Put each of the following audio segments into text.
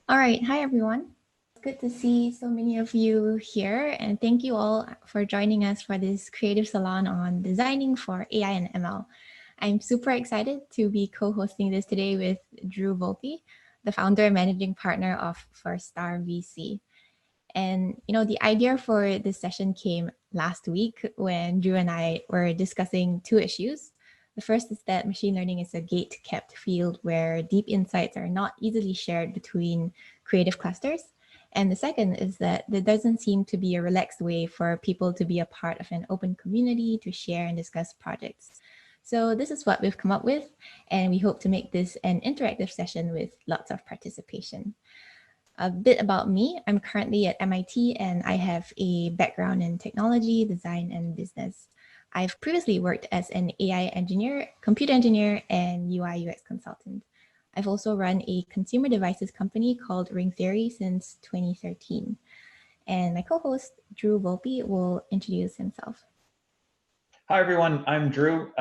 All right. Hi, everyone. It's good to see so many of you here. And thank you all for joining us for this creative salon on designing for AI and ML. I'm super excited to be co-hosting this today with Drew Volpe, the founder and managing partner of First Star VC. And the idea for this session came last week when Drew and I were discussing two issues. The first is that machine learning is a gate-kept field where deep insights are not easily shared between creative clusters. And the second is that there doesn't seem to be a relaxed way for people to be a part of an open community to share and discuss projects. So this is what we've come up with, and we hope to make this an interactive session with lots of participation. A bit about me. I'm currently at MIT and I have a background in technology, design, and business. I've previously worked as an AI engineer, computer engineer, and UI UX consultant. I've also run a consumer devices company called Ring Theory since 2013. And my co-host, Drew Volpe, will introduce himself. Hi, everyone. I'm Drew.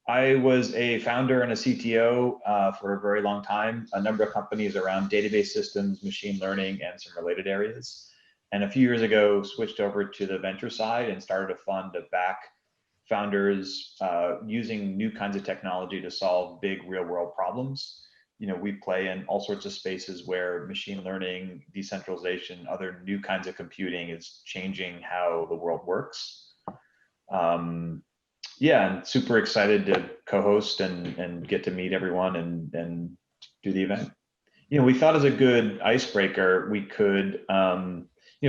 I was a founder and a CTO for a very long time, a number of companies around database systems, machine learning, and some related areas. And a few years ago, switched over to the venture side and started a fund to back founders using new kinds of technology to solve big real-world problems. We play in all sorts of spaces where machine learning, decentralization, other new kinds of computing is changing how the world works. Yeah, and super excited to co-host and get to meet everyone and do the event. We thought as a good icebreaker, we could,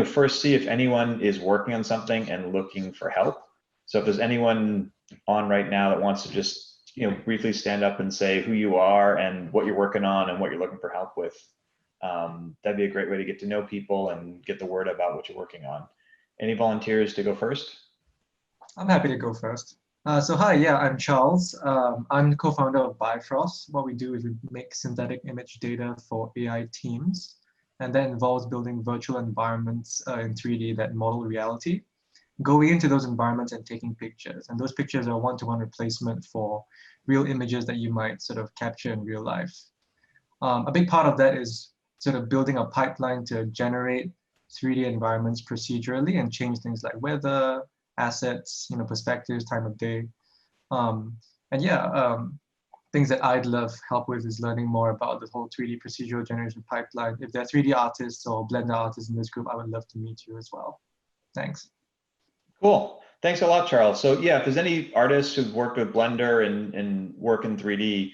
first see if anyone is working on something and looking for help. So if there's anyone on right now that wants to just, briefly stand up and say who you are and what you're working on and what you're looking for help with, that'd be a great way to get to know people and get the word about what you're working on. Any volunteers to go first? I'm happy to go first. Hi, yeah, I'm Charles. I'm the co-founder of Bifrost. What we do is we make synthetic image data for AI teams, and that involves building virtual environments in 3D that model reality, going into those environments and taking pictures. And those pictures are one-to-one replacement for real images that you might sort of capture in real life. A big part of that is sort of building a pipeline to generate 3D environments procedurally and change things like weather, assets, perspectives, time of day. And yeah, things that I'd love help with is learning more about the whole 3D procedural generation pipeline. If there are 3D artists or Blender artists in this group, I would love to meet you as well. Thanks. Cool. Thanks a lot, Charles. So yeah, if there's any artists who've worked with Blender and work in 3D,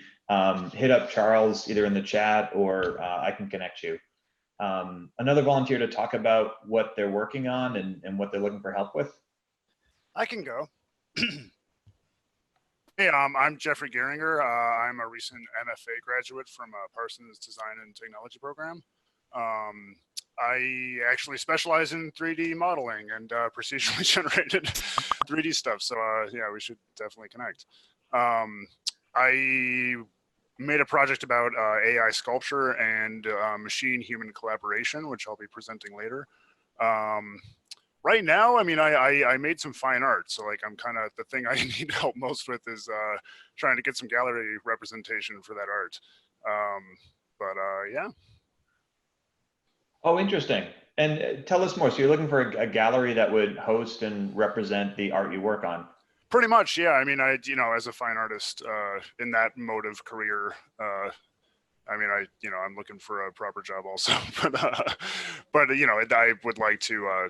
hit up Charles either in the chat or I can connect you. Another volunteer to talk about what they're working on and what they're looking for help with? I can go. Hey, I'm Jeffrey Geringer. I'm a recent MFA graduate from Parsons Design and Technology program. I actually specialize in 3D modeling and procedurally generated 3D stuff. So yeah, we should definitely connect. I made a project about AI sculpture and machine-human collaboration, which I'll be presenting later. Right now, I mean, I made some fine art, so like I'm kind of, the thing I need help most with is trying to get some gallery representation for that art. Yeah. Oh, interesting. And tell us more. So you're looking for a gallery that would host and represent the art you work on? Pretty much, yeah. I mean, as a fine artist in that mode of career, I mean, I'm looking for a proper job also, but I would like to,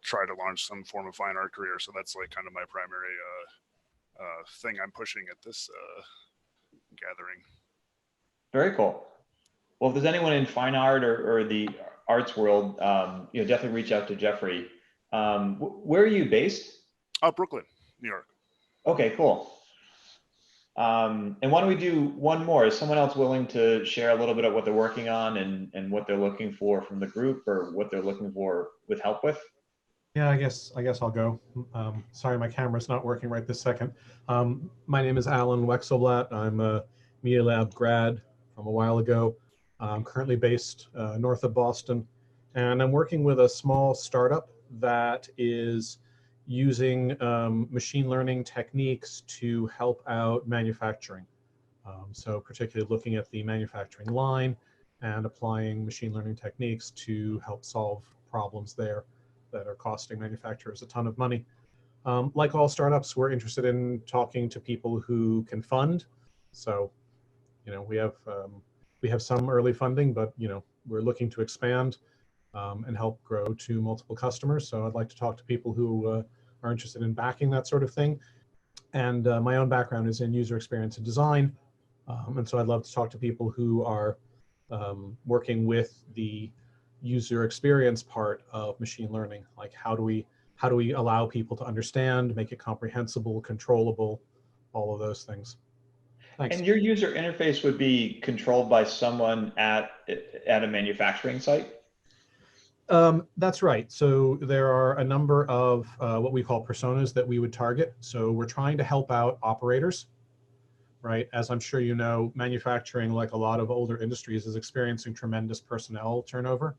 try to launch some form of fine art career. So that's like kind of my primary thing I'm pushing at this gathering. Very cool. Well, if there's anyone in fine art or the arts world, definitely reach out to Jeffrey. Where are you based? Brooklyn, New York. Okay, cool. And why don't we do one more? Is someone else willing to share a little bit of what they're working on and what they're looking for from the group or what they're looking for with help with? Yeah, I guess I'll go. Sorry, my camera's not working right this second. My name is Alan Wexelblatt. I'm a Media Lab grad from a while ago. I'm currently based north of Boston, and I'm working with a small startup that is using machine learning techniques to help out manufacturing. So particularly looking at the manufacturing line and applying machine learning techniques to help solve problems there that are costing manufacturers a ton of money. Like all startups, we're interested in talking to people who can fund. So, we have some early funding, but we're looking to expand and help grow to multiple customers. So I'd like to talk to people who are interested in backing that sort of thing. And my own background is in user experience and design. And so I'd love to talk to people who are working with the user experience part of machine learning. Like how do we allow people to understand, make it comprehensible, controllable, all of those things. Thanks. And your user interface would be controlled by someone at a manufacturing site? That's right. So there are a number of what we call personas that we would target. So we're trying to help out operators, right? As I'm sure you know, manufacturing, like a lot of older industries, is experiencing tremendous personnel turnover.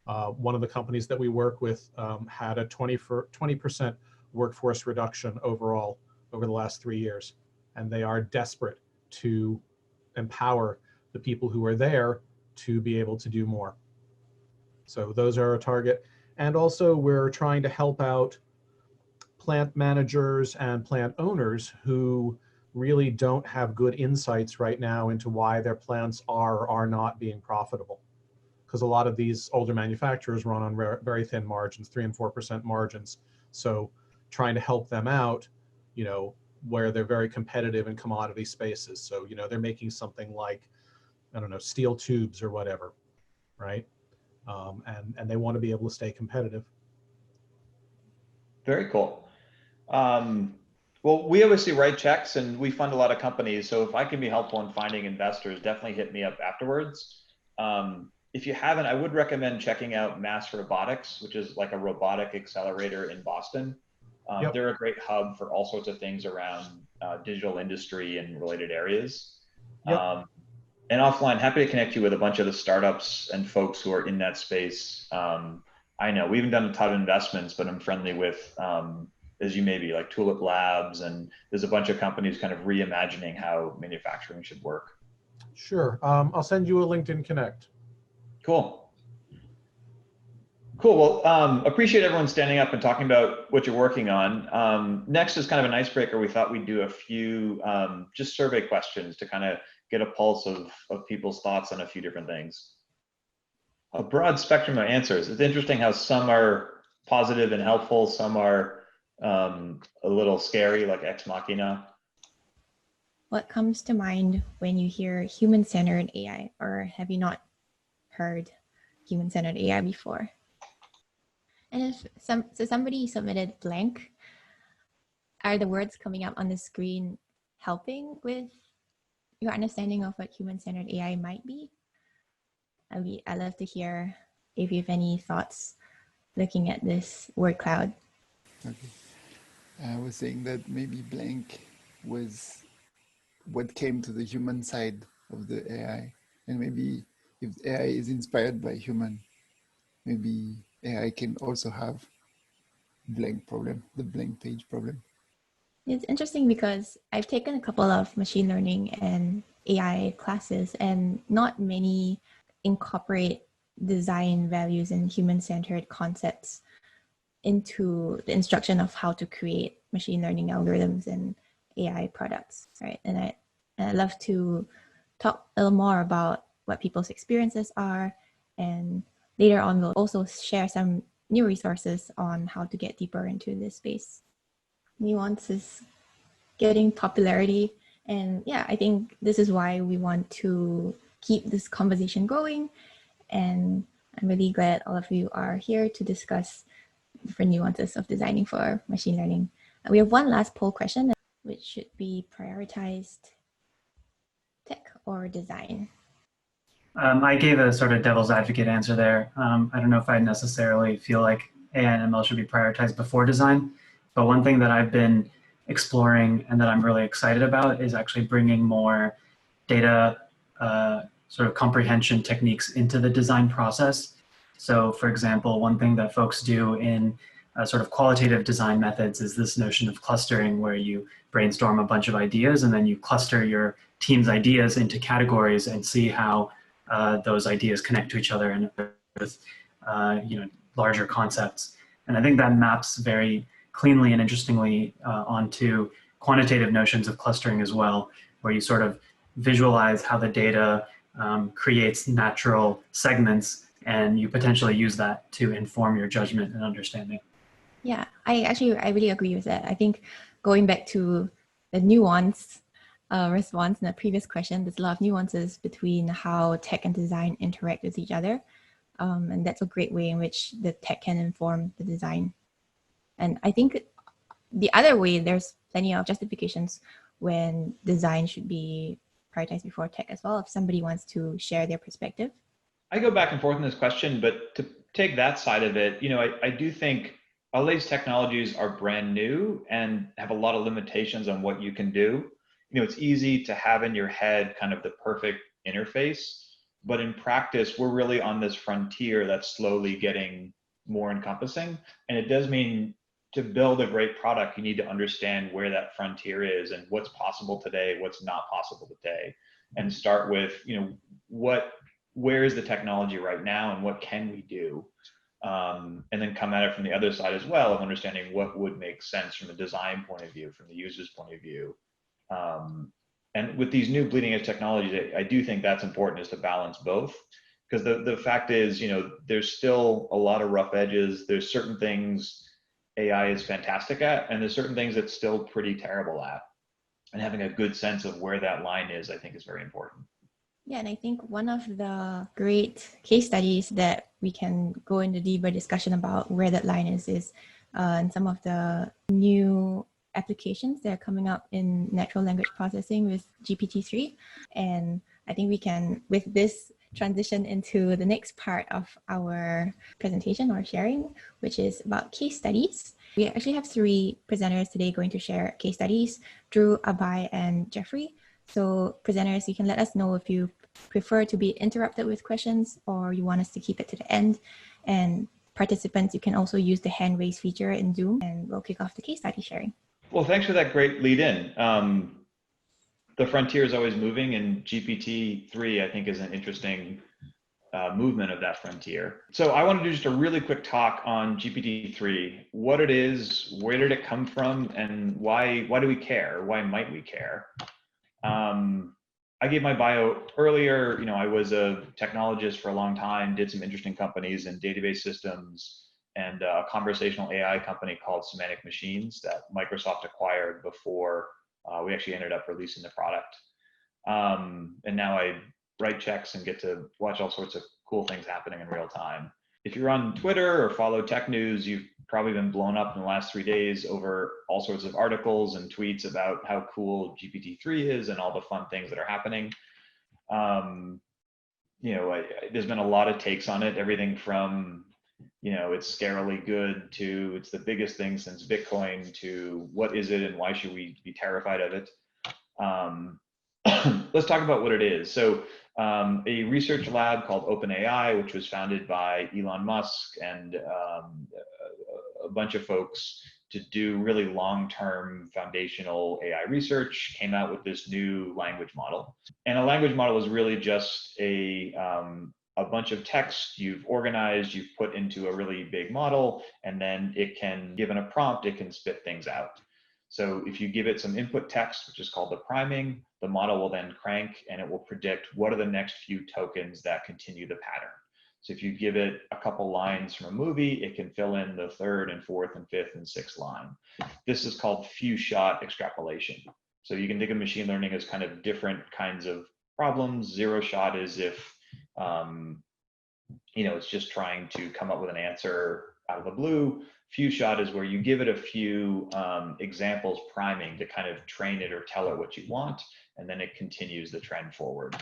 One of the companies that we work with had a 20% workforce reduction overall over the last 3 years. And they are desperate to empower the people who are there to be able to do more. So those are our target. And also we're trying to help out plant managers and plant owners who really don't have good insights right now into why their plants are or are not being profitable. Because a lot of these older manufacturers run on very thin margins, 3 and 4% margins. So trying to help them out, where they're very competitive in commodity spaces. So, they're making something like, I don't know, steel tubes or whatever, right? And they want to be able to stay competitive. Very cool. Well, we obviously write checks and we fund a lot of companies. So if I can be helpful in finding investors, definitely hit me up afterwards. If you haven't, I would recommend checking out Mass Robotics, which is like a robotic accelerator in Boston. Yep. They're a great hub for all sorts of things around digital industry and related areas. Yep. And offline, happy to connect you with a bunch of the startups and folks who are in that space. I know we haven't done a ton of investments, but I'm friendly with, as you may be, like Tulip Labs, and there's a bunch of companies kind of reimagining how manufacturing should work. Sure. I'll send you a LinkedIn Connect. Cool. Cool. Well, appreciate everyone standing up and talking about what you're working on. Next is kind of an icebreaker. We thought we'd do a few just survey questions to kind of get a pulse of people's thoughts on a few different things. A broad spectrum of answers. It's interesting how some are positive and helpful, some are a little scary, like Ex Machina. What comes to mind when you hear human-centered AI, or have you not heard human-centered AI before? And if somebody submitted blank, are the words coming up on the screen helping with your understanding of what human-centered AI might be? I'd love to hear if you have any thoughts looking at this word cloud. Okay. I was saying that maybe blank was what came to the human side of the AI. And maybe if AI is inspired by human, maybe AI can also have blank problem, the blank page problem. It's interesting because I've taken a couple of machine learning and AI classes, and not many incorporate design values and human-centered concepts into the instruction of how to create machine learning algorithms and AI products, right? And I'd love to talk a little more about what people's experiences are, and later on we'll also share some new resources on how to get deeper into this space. Nuance is getting popularity, and yeah, I think this is why we want to keep this conversation going, and I'm really glad all of you are here to discuss different nuances of designing for machine learning. And we have one last poll question, which should be prioritized tech or design. I gave a sort of devil's advocate answer there. I don't know if I necessarily feel like AI and ML should be prioritized before design, but one thing that I've been exploring and that I'm really excited about is actually bringing more data sort of comprehension techniques into the design process. So for example, one thing that folks do in sort of qualitative design methods is this notion of clustering, where you brainstorm a bunch of ideas and then you cluster your team's ideas into categories and see how those ideas connect to each other and with larger concepts. And I think that maps very cleanly and interestingly onto quantitative notions of clustering as well, where you sort of visualize how the data creates natural segments, and you potentially use that to inform your judgment and understanding. Yeah, I really agree with that. I think going back to the nuance response in the previous question, there's a lot of nuances between how tech and design interact with each other. And that's a great way in which the tech can inform the design. And I think the other way, there's plenty of justifications when design should be prioritized before tech as well, if somebody wants to share their perspective. I go back and forth on this question, but to take that side of it, I do think all these technologies are brand new and have a lot of limitations on what you can do. It's easy to have in your head kind of the perfect interface, but in practice, we're really on this frontier that's slowly getting more encompassing. And it does mean to build a great product, you need to understand where that frontier is and what's possible today, what's not possible today, and start with, where is the technology right now and what can we do? And then come at it from the other side as well of understanding what would make sense from a design point of view, from the user's point of view. And with these new bleeding edge technologies, I do think that's important, is to balance both. Because the fact is, there's still a lot of rough edges. There's certain things AI is fantastic at, and there's certain things it's still pretty terrible at. And having a good sense of where that line is, I think, is very important. Yeah, and I think one of the great case studies that we can go into deeper discussion about where that line is in some of the new applications that are coming up in natural language processing with GPT-3. And I think we can, with this, transition into the next part of our presentation or sharing, which is about case studies. We actually have 3 presenters today going to share case studies: Drew, Abai, and Jeffrey. So presenters, you can let us know if you prefer to be interrupted with questions or you want us to keep it to the end. And participants, you can also use the hand raise feature in Zoom, and we'll kick off the case study sharing. Well, thanks for that great lead in. The frontier is always moving, and GPT-3, I think, is an interesting movement of that frontier. So I want to do just a really quick talk on GPT-3, what it is, where did it come from, and why do we care? Why might we care? I gave my bio earlier. I was a technologist for a long time, did some interesting companies in database systems and a conversational AI company called Semantic Machines that Microsoft acquired before we actually ended up releasing the product. And now I write checks and get to watch all sorts of cool things happening in real time. If you're on Twitter or follow tech news, you've probably been blown up in the last 3 days over all sorts of articles and tweets about how cool GPT-3 is and all the fun things that are happening. There's been a lot of takes on it, everything from, it's scarily good to it's the biggest thing since Bitcoin to what is it and why should we be terrified of it? Let's talk about what it is. So a research lab called OpenAI, which was founded by Elon Musk and a bunch of folks to do really long-term foundational AI research, came out with this new language model. And a language model is really just a bunch of text you've organized, you've put into a really big model, and then it can, given a prompt, it can spit things out. So if you give it some input text, which is called the priming, the model will then crank and it will predict what are the next few tokens that continue the pattern. So if you give it a couple lines from a movie, it can fill in the 3rd and 4th and 5th and 6th line. This is called few shot extrapolation. So you can think of machine learning as kind of different kinds of problems. Zero shot is if, it's just trying to come up with an answer out of the blue. Few shot is where you give it a few examples priming to kind of train it or tell it what you want, and then it continues the trend forward.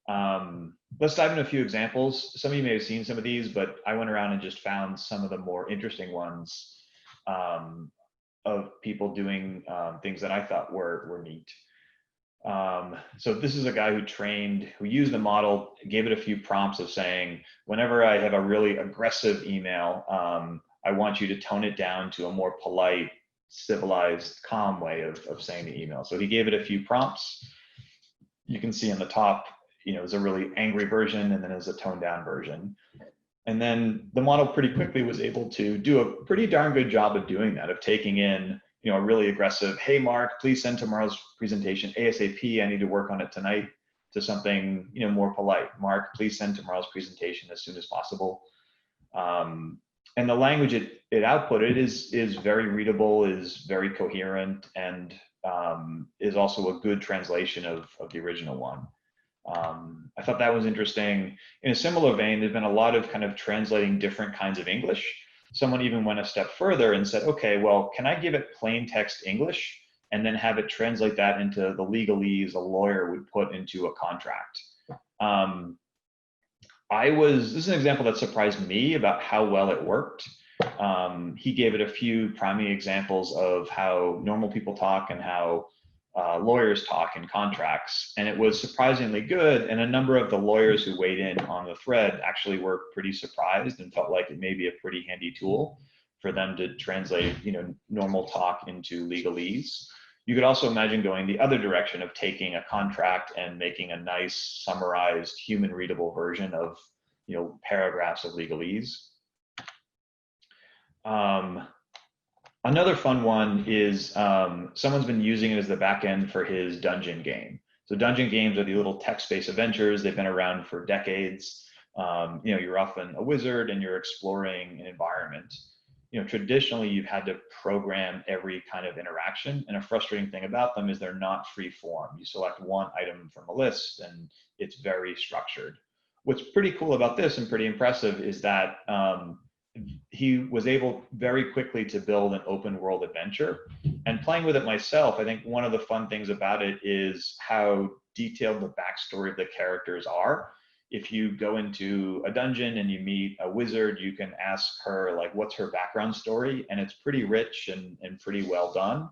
Let's dive into a few examples. Some of you may have seen some of these, but I went around and just found some of the more interesting ones of people doing things that I thought were neat. So this is a guy who used the model, gave it a few prompts of saying, whenever I have a really aggressive email, I want you to tone it down to a more polite, civilized, calm way of saying the email. So he gave it a few prompts. You can see on the top, there's a really angry version, and then there's a toned down version. And then the model pretty quickly was able to do a pretty darn good job of doing that, of taking in, a really aggressive, hey, Mark, please send tomorrow's presentation ASAP. I need to work on it tonight, to something, more polite. Mark, please send tomorrow's presentation as soon as possible. And the language it outputted is very readable, is very coherent, and is also a good translation of the original one. I thought that was interesting. In a similar vein, there's been a lot of kind of translating different kinds of English. Someone even went a step further and said, okay, well, can I give it plain text English and then have it translate that into the legalese a lawyer would put into a contract? This is an example that surprised me about how well it worked. He gave it a few priming examples of how normal people talk and how lawyers talk in contracts, and it was surprisingly good. And a number of the lawyers who weighed in on the thread actually were pretty surprised and felt like it may be a pretty handy tool for them to translate, normal talk into legalese. You could also imagine going the other direction of taking a contract and making a nice summarized human readable version of, paragraphs of legalese. Another fun one is someone's been using it as the back end for his dungeon game. So dungeon games are the little text-based adventures. They've been around for decades. You're often a wizard and you're exploring an environment. Traditionally you've had to program every kind of interaction, and a frustrating thing about them is they're not free form. You select one item from a list and it's very structured. What's pretty cool about this and pretty impressive is that he was able very quickly to build an open world adventure. And playing with it myself, I think one of the fun things about it is how detailed the backstory of the characters are. If you go into a dungeon and you meet a wizard, you can ask her, like, what's her background story? And it's pretty rich and pretty well done.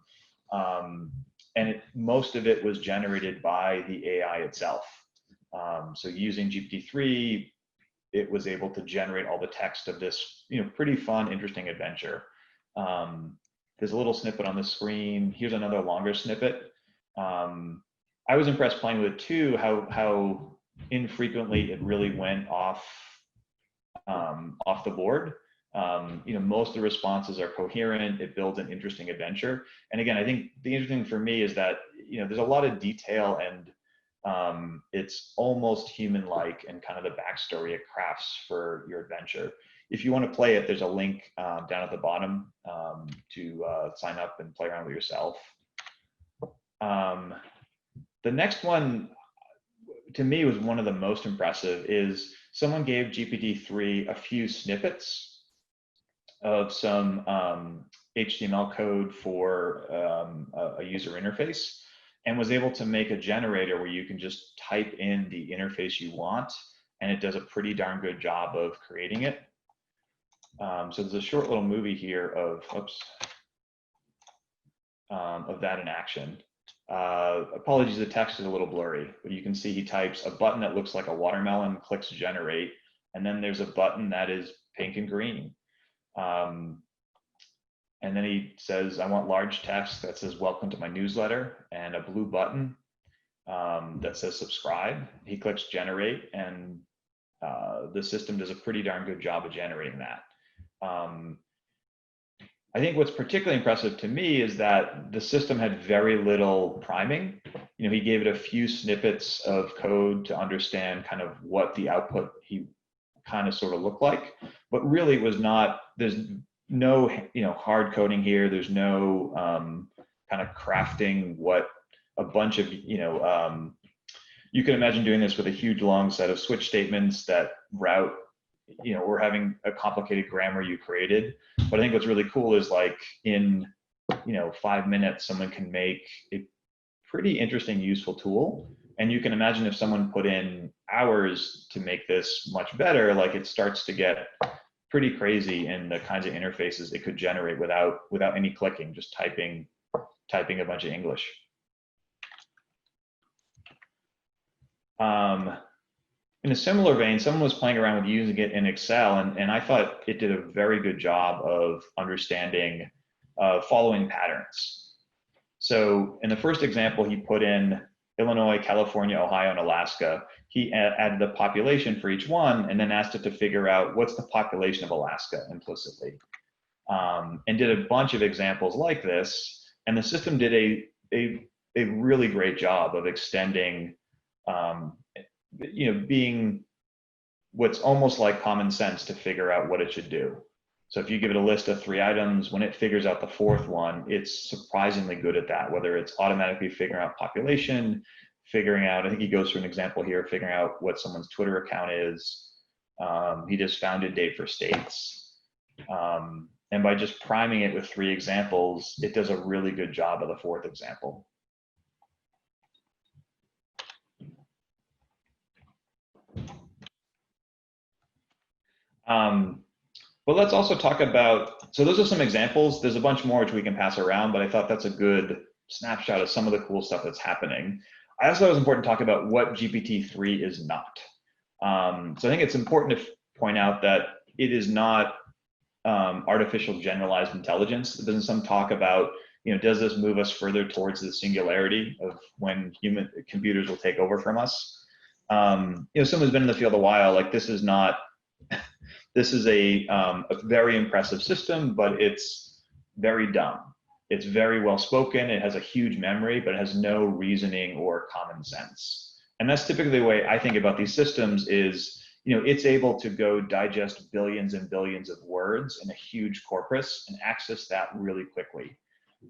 And most of it was generated by the AI itself. So using GPT-3, it was able to generate all the text of this, pretty fun, interesting adventure. There's a little snippet on the screen. Here's another longer snippet. I was impressed playing with it too, how infrequently it really went off the board. Most of the responses are coherent. It builds an interesting adventure. And again, I think the interesting thing for me is that, there's a lot of detail, and it's almost human-like and kind of the backstory it crafts for your adventure. If you want to play it, there's a link down at the bottom to sign up and play around with yourself. The next one, to me, was one of the most impressive. Is someone gave GPT-3 a few snippets of some HTML code for a user interface, and was able to make a generator where you can just type in the interface you want, and it does a pretty darn good job of creating it. So there's a short little movie here of that in action. Apologies, the text is a little blurry, but you can see he types a button that looks like a watermelon, clicks generate, and then there's a button that is pink and green. And then he says, I want large text that says, welcome to my newsletter, and a blue button that says subscribe. He clicks generate, and the system does a pretty darn good job of generating that. I think what's particularly impressive to me is that the system had very little priming. He gave it a few snippets of code to understand kind of what the output he kind of sort of looked like, but really it was not, there's no hard coding here. There's no kind of crafting what a bunch of, you can imagine doing this with a huge long set of switch statements that route, or having a complicated grammar you created. But I think what's really cool is, like, in 5 minutes, someone can make a pretty interesting, useful tool. And you can imagine if someone put in hours to make this much better, like, it starts to get pretty crazy in the kinds of interfaces it could generate without any clicking, just typing a bunch of English. In a similar vein, someone was playing around with using it in Excel, and I thought it did a very good job of understanding following patterns. So in the first example, he put in Illinois, California, Ohio, and Alaska. He added a population for each one and then asked it to figure out what's the population of Alaska implicitly. And did a bunch of examples like this. And the system did a really great job of extending, being what's almost like common sense to figure out what it should do. So if you give it a list of 3 items, when it figures out the 4th one, it's surprisingly good at that, whether it's automatically figuring out population, figuring out, I think he goes through an example here, figuring out what someone's Twitter account is. He just found a date for states. And by just priming it with 3 examples, it does a really good job of the 4th example. But let's also talk about, so those are some examples. There's a bunch more which we can pass around, but I thought that's a good snapshot of some of the cool stuff that's happening. I also thought it was important to talk about what GPT-3 is not. So I think it's important to point out that it is not artificial generalized intelligence. There's some talk about, does this move us further towards the singularity of when human computers will take over from us? Someone who's been in the field a while, like this is not, this is a very impressive system, but it's very dumb. It's very well spoken. It has a huge memory, but it has no reasoning or common sense. And that's typically the way I think about these systems is, it's able to go digest billions and billions of words in a huge corpus and access that really quickly.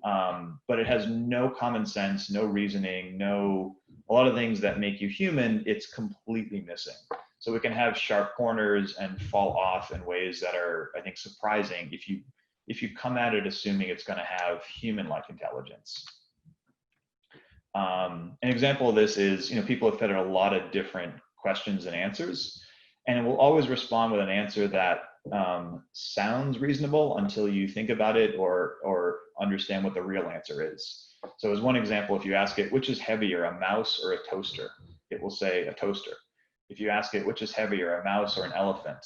But it has no common sense, no reasoning, a lot of things that make you human, it's completely missing. So it can have sharp corners and fall off in ways that are, I think, surprising if you come at it assuming it's going to have human-like intelligence. An example of this is, people have fed it a lot of different questions and answers, and it will always respond with an answer that sounds reasonable until you think about it or understand what the real answer is. So as one example, if you ask it, which is heavier, a mouse or a toaster? It will say a toaster. If you ask it, which is heavier, a mouse or an elephant?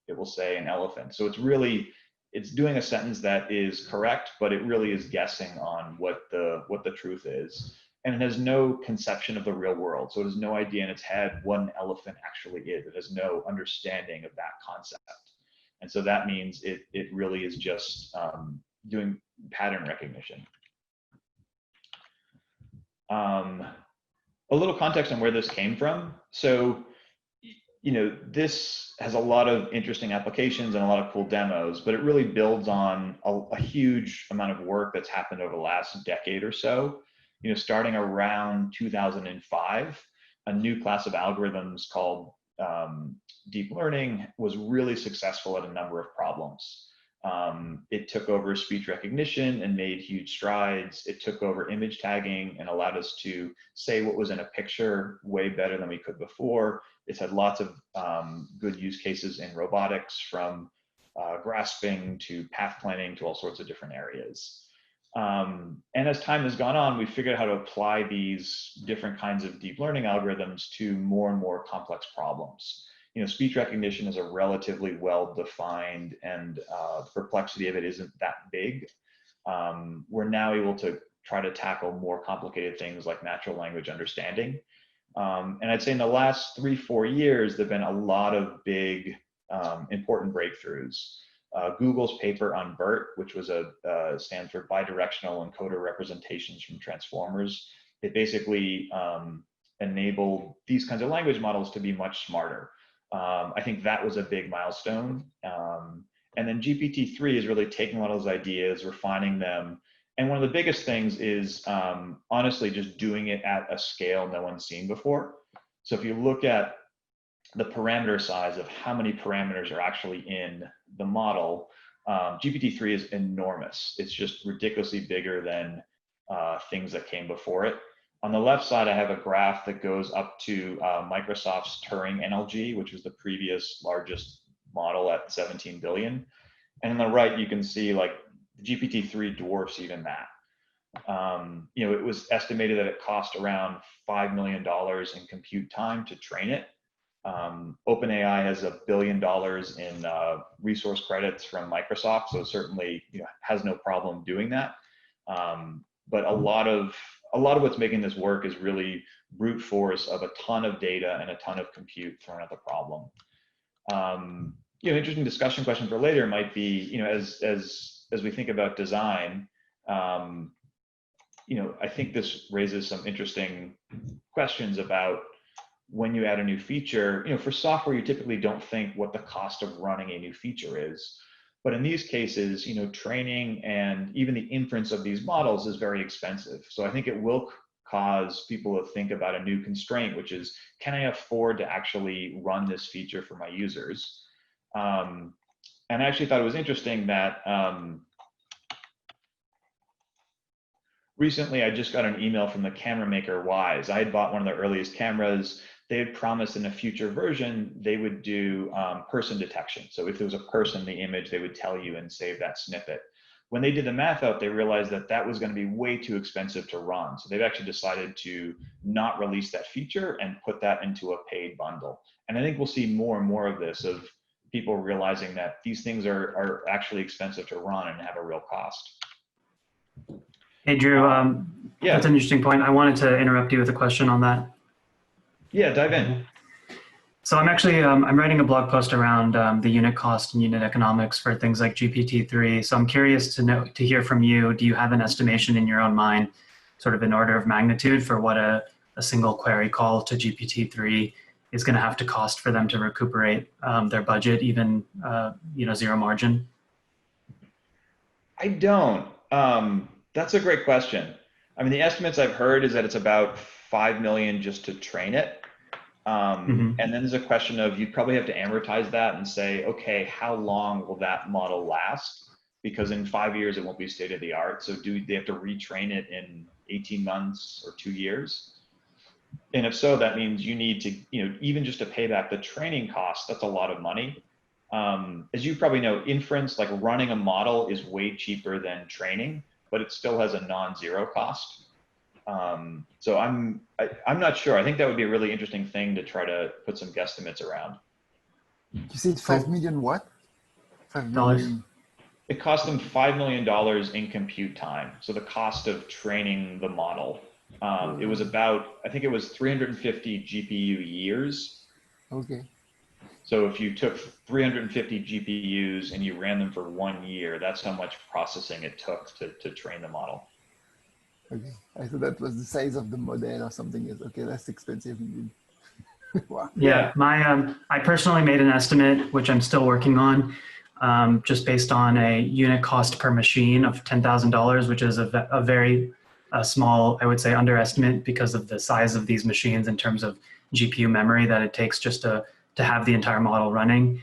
It will say an elephant. So it's doing a sentence that is correct, but it really is guessing on what the truth is. And it has no conception of the real world. So it has no idea in its head what an elephant actually is. It has no understanding of that concept. And so that means it really is just doing pattern recognition. A little context on where this came from. So, this has a lot of interesting applications and a lot of cool demos, but it really builds on a huge amount of work that's happened over the last decade or so. Starting around 2005, a new class of algorithms called deep learning was really successful at a number of problems. It took over speech recognition and made huge strides. It took over image tagging and allowed us to say what was in a picture way better than we could before. It's had lots of good use cases in robotics, from grasping to path planning to all sorts of different areas. And as time has gone on, we've figured out how to apply these different kinds of deep learning algorithms to more and more complex problems. Speech recognition is a relatively well-defined, and the complexity of it isn't that big. We're now able to try to tackle more complicated things like natural language understanding. And I'd say in the last 3-4 years, there've been a lot of big, important breakthroughs. Google's paper on BERT, which was stands for bidirectional encoder representations from transformers. It basically enabled these kinds of language models to be much smarter. I think that was a big milestone. And then GPT-3 is really taking a lot of those ideas, refining them. And one of the biggest things is honestly just doing it at a scale no one's seen before. So if you look at the parameter size of how many parameters are actually in the model, GPT-3 is enormous. It's just ridiculously bigger than things that came before it. On the left side, I have a graph that goes up to Microsoft's Turing NLG, which was the previous largest model at 17 billion. And on the right, you can see like GPT-3 dwarfs even that. It was estimated that it cost around $5 million in compute time to train it. OpenAI has $1 billion in resource credits from Microsoft, so certainly has no problem doing that. but a lot of what's making this work is really brute force of a ton of data and a ton of compute thrown at the problem. Interesting discussion question for later might be, as we think about design, I think this raises some interesting questions about when you add a new feature. For software, you typically don't think what the cost of running a new feature is. But in these cases, training and even the inference of these models is very expensive. So I think it will cause people to think about a new constraint, which is, can I afford to actually run this feature for my users? And I actually thought it was interesting that recently I just got an email from the camera maker Wyze. I had bought one of the earliest cameras. They had promised in a future version they would do person detection. So if there was a person in the image, they would tell you and save that snippet. When they did the math out, they realized that that was going to be way too expensive to run. So they've actually decided to not release that feature and put that into a paid bundle. And I think we'll see more and more of this, of people realizing that these things are actually expensive to run and have a real cost. Hey, Drew, Yeah. That's an interesting point. I wanted to interrupt you with a question on that. Yeah, dive in. So I'm actually, I'm writing a blog post around the unit cost and unit economics for things like GPT-3. So I'm curious to hear from you, do you have an estimation in your own mind, sort of an order of magnitude for what a single query call to GPT-3 is going to have to cost for them to recuperate their budget, even, zero margin? I don't. That's a great question. I mean, the estimates I've heard is that it's about 5 million just to train it. And then there's a question of, you'd probably have to amortize that and say, okay, how long will that model last? Because in 5 years, it won't be state of the art. So do they have to retrain it in 18 months or 2 years? And if so, that means you need to, even just to pay back the training cost, that's a lot of money. As you probably know, inference, like running a model, is way cheaper than training, but it still has a non-zero cost. So I'm not sure. I think that would be a really interesting thing to try to put some guesstimates around. You said 5 million what? $5 million. It cost them $5 million in compute time. So the cost of training the model, it was about, I think it was 350 GPU years. Okay. So if you took 350 GPUs and you ran them for 1 year, that's how much processing it took to train the model. Okay. I thought that was the size of the model or something else. Okay, that's expensive indeed. Wow. Yeah, I personally made an estimate, which I'm still working on, just based on a unit cost per machine of $10,000, which is a very small, I would say, underestimate because of the size of these machines in terms of GPU memory that it takes just to have the entire model running,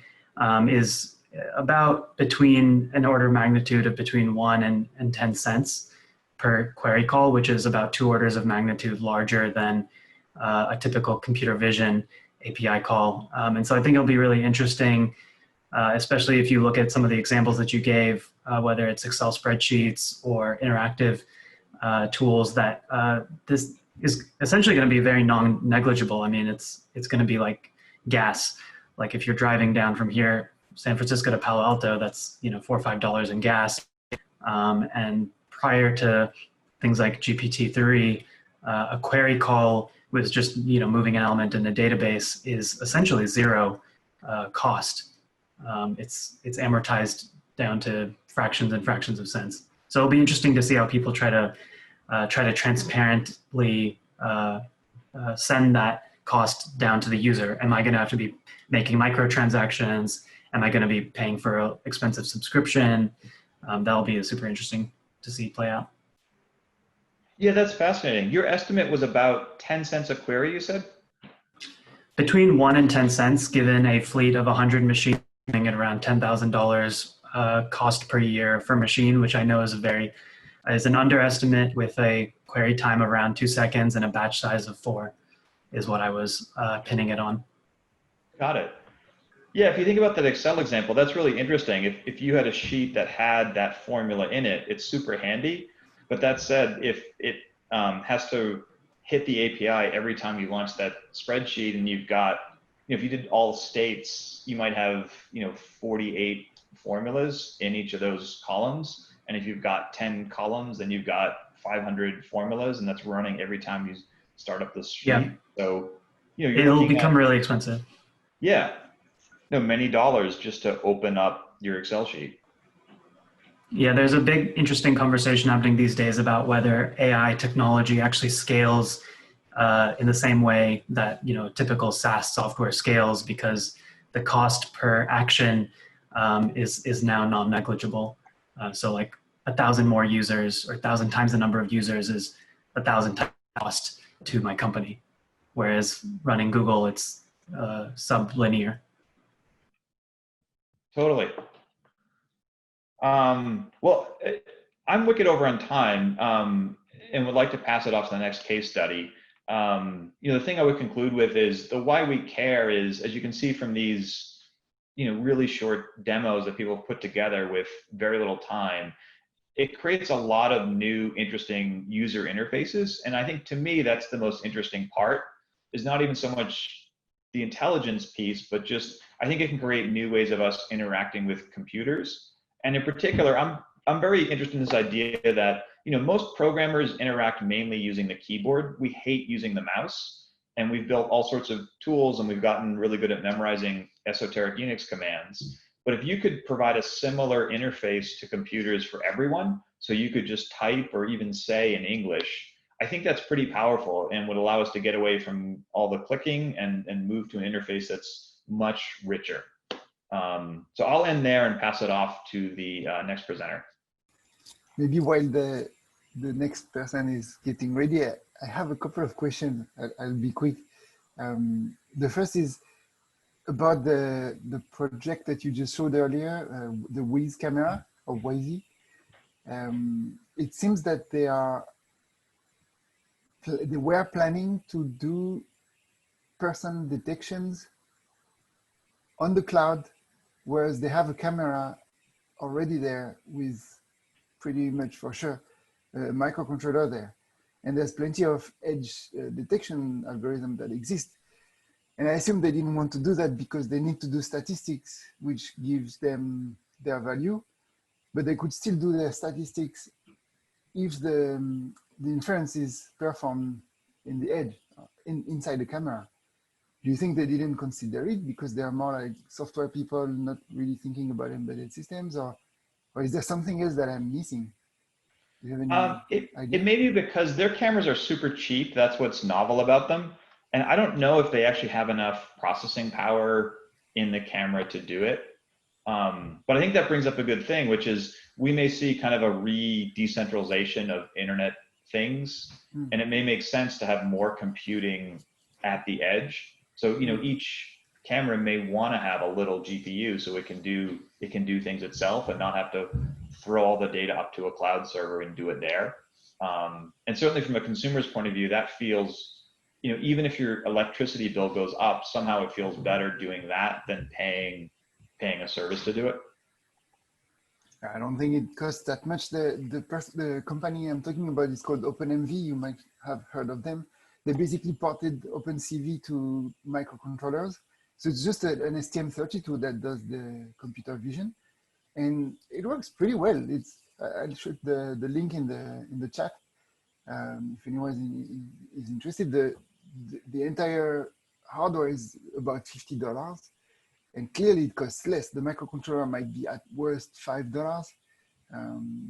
is about between an order of magnitude of between 1 and 10 cents per query call, which is about 2 orders of magnitude larger than a typical computer vision API call. And so I think it'll be really interesting, especially if you look at some of the examples that you gave, whether it's Excel spreadsheets or interactive tools, that this is essentially going to be very non-negligible. I mean, it's going to be like gas. Like if you're driving down from here, San Francisco to Palo Alto, that's $4 or $5 in gas. And prior to things like GPT-3, a query call with just moving an element in a database is essentially zero cost. It's amortized down to fractions and fractions of cents. So it'll be interesting to see how people try to transparently send that cost down to the user. Am I going to have to be making microtransactions? Am I going to be paying for an expensive subscription? That'll be super interesting to see play out. Yeah, that's fascinating. Your estimate was about 10 cents a query, you said? Between 1 and 10 cents, given a fleet of 100 machines at around $10,000 cost per year per machine, which I know is an underestimate, with a query time of around 2 seconds and a batch size of 4, is what I was pinning it on. Got it. Yeah, if you think about that Excel example, that's really interesting. If you had a sheet that had that formula in it, it's super handy. But that said, if it has to hit the API every time you launch that spreadsheet, and you've got, if you did all states, you might have 48 formulas in each of those columns. And if you've got 10 columns, then you've got 500 formulas, and that's running every time you start up the sheet. Yeah. So, you know, you're It'll looking become at, really expensive. yeah, no, many dollars just to open up your Excel sheet. Yeah, there's a big interesting conversation happening these days about whether AI technology actually scales in the same way that, you know, typical SaaS software scales, because the cost per action is now non-negligible. So like 1,000 more users or 1,000 times the number of users is 1,000 times cost to my company. Whereas running Google, it's sublinear. Totally. Well, I'm wicked over on time, and would like to pass it off to the next case study. You know, the thing I would conclude with is the why we care is, as you can see from these, you know, really short demos that people put together with very little time, it creates a lot of new, interesting user interfaces. And I think to me, that's the most interesting part, is not even so much the intelligence piece, but just, I think it can create new ways of us interacting with computers. And in particular, I'm very interested in this idea that, you know, most programmers interact mainly using the keyboard. We hate using the mouse, and we've built all sorts of tools, and we've gotten really good at memorizing esoteric Unix commands. But if you could provide a similar interface to computers for everyone, so you could just type or even say in English, I think that's pretty powerful and would allow us to get away from all the clicking and move to an interface that's much richer. So I'll end there and pass it off to the next presenter. Maybe while the next person is getting ready, I have a couple of questions. I'll be quick. The first is about the project that you just showed earlier, the Wiz camera or Wizy. It seems that they were planning to do person detections on the cloud, whereas they have a camera already there with pretty much for sure a microcontroller there. And there's plenty of edge detection algorithms that exist. And I assume they didn't want to do that because they need to do statistics, which gives them their value, but they could still do their statistics if the inference is performed in the edge, inside the camera. Do you think they didn't consider it because they are more like software people, not really thinking about embedded systems, or is there something else that I'm missing? Do you have any idea? It may be because their cameras are super cheap. That's what's novel about them. And I don't know if they actually have enough processing power in the camera to do it. But I think that brings up a good thing, which is we may see kind of a re-decentralization of internet things, and it may make sense to have more computing at the edge. So, you know, each camera may want to have a little GPU so it can do things itself and not have to throw all the data up to a cloud server and do it there. And certainly from a consumer's point of view, that feels, you know, even if your electricity bill goes up, somehow it feels better doing that than paying a service to do it. I don't think it costs that much. The company I'm talking about is called OpenMV. You might have heard of them. They basically ported OpenCV to microcontrollers. So it's just an STM32 that does the computer vision, and it works pretty well. I'll show the link in the chat if anyone is interested. The entire hardware is about $50. And clearly it costs less. The microcontroller might be at worst $5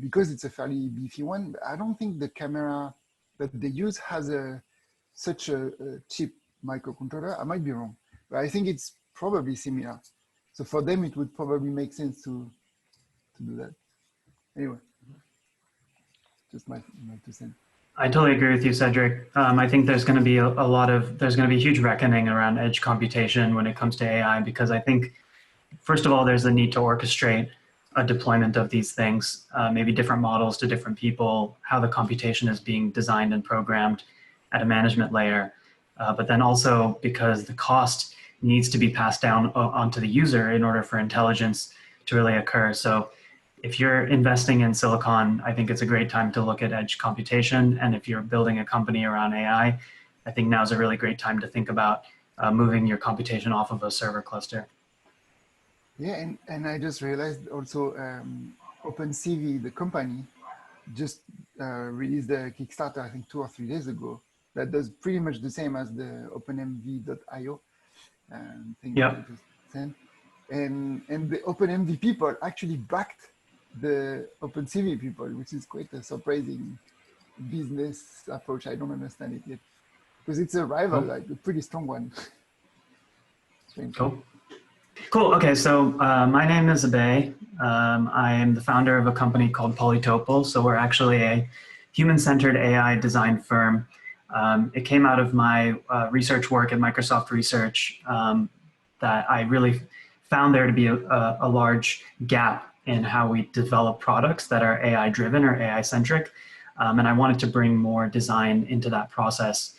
because it's a fairly beefy one. But I don't think the camera that they use has such a cheap microcontroller. I might be wrong, but I think it's probably similar. So for them, it would probably make sense to do that. Anyway, just my 2 cents. I totally agree with you, Cedric. I think there's going to be there's going to be huge reckoning around edge computation when it comes to AI, because I think, first of all, there's a need to orchestrate a deployment of these things, maybe different models to different people, how the computation is being designed and programmed at a management layer. But then also because the cost needs to be passed down onto the user in order for intelligence to really occur. So if you're investing in silicon, I think it's a great time to look at edge computation. And if you're building a company around AI, I think now's a really great time to think about moving your computation off of a server cluster. Yeah, and I just realized also OpenCV, the company, just released a Kickstarter, I think 2 or 3 days ago, that does pretty much the same as the OpenMV.io thing Yep. that you just sent. And the OpenMV people actually backed the OpenCV people, which is quite a surprising business approach. I don't understand it yet, because it's a rival, like a pretty strong one. Strange. Cool. Okay, so my name is Abe. I am the founder of a company called Polytopal. So we're actually a human-centered AI design firm. It came out of my research work at Microsoft Research that I really found there to be a large gap in how we develop products that are AI-driven or AI-centric. And I wanted to bring more design into that process.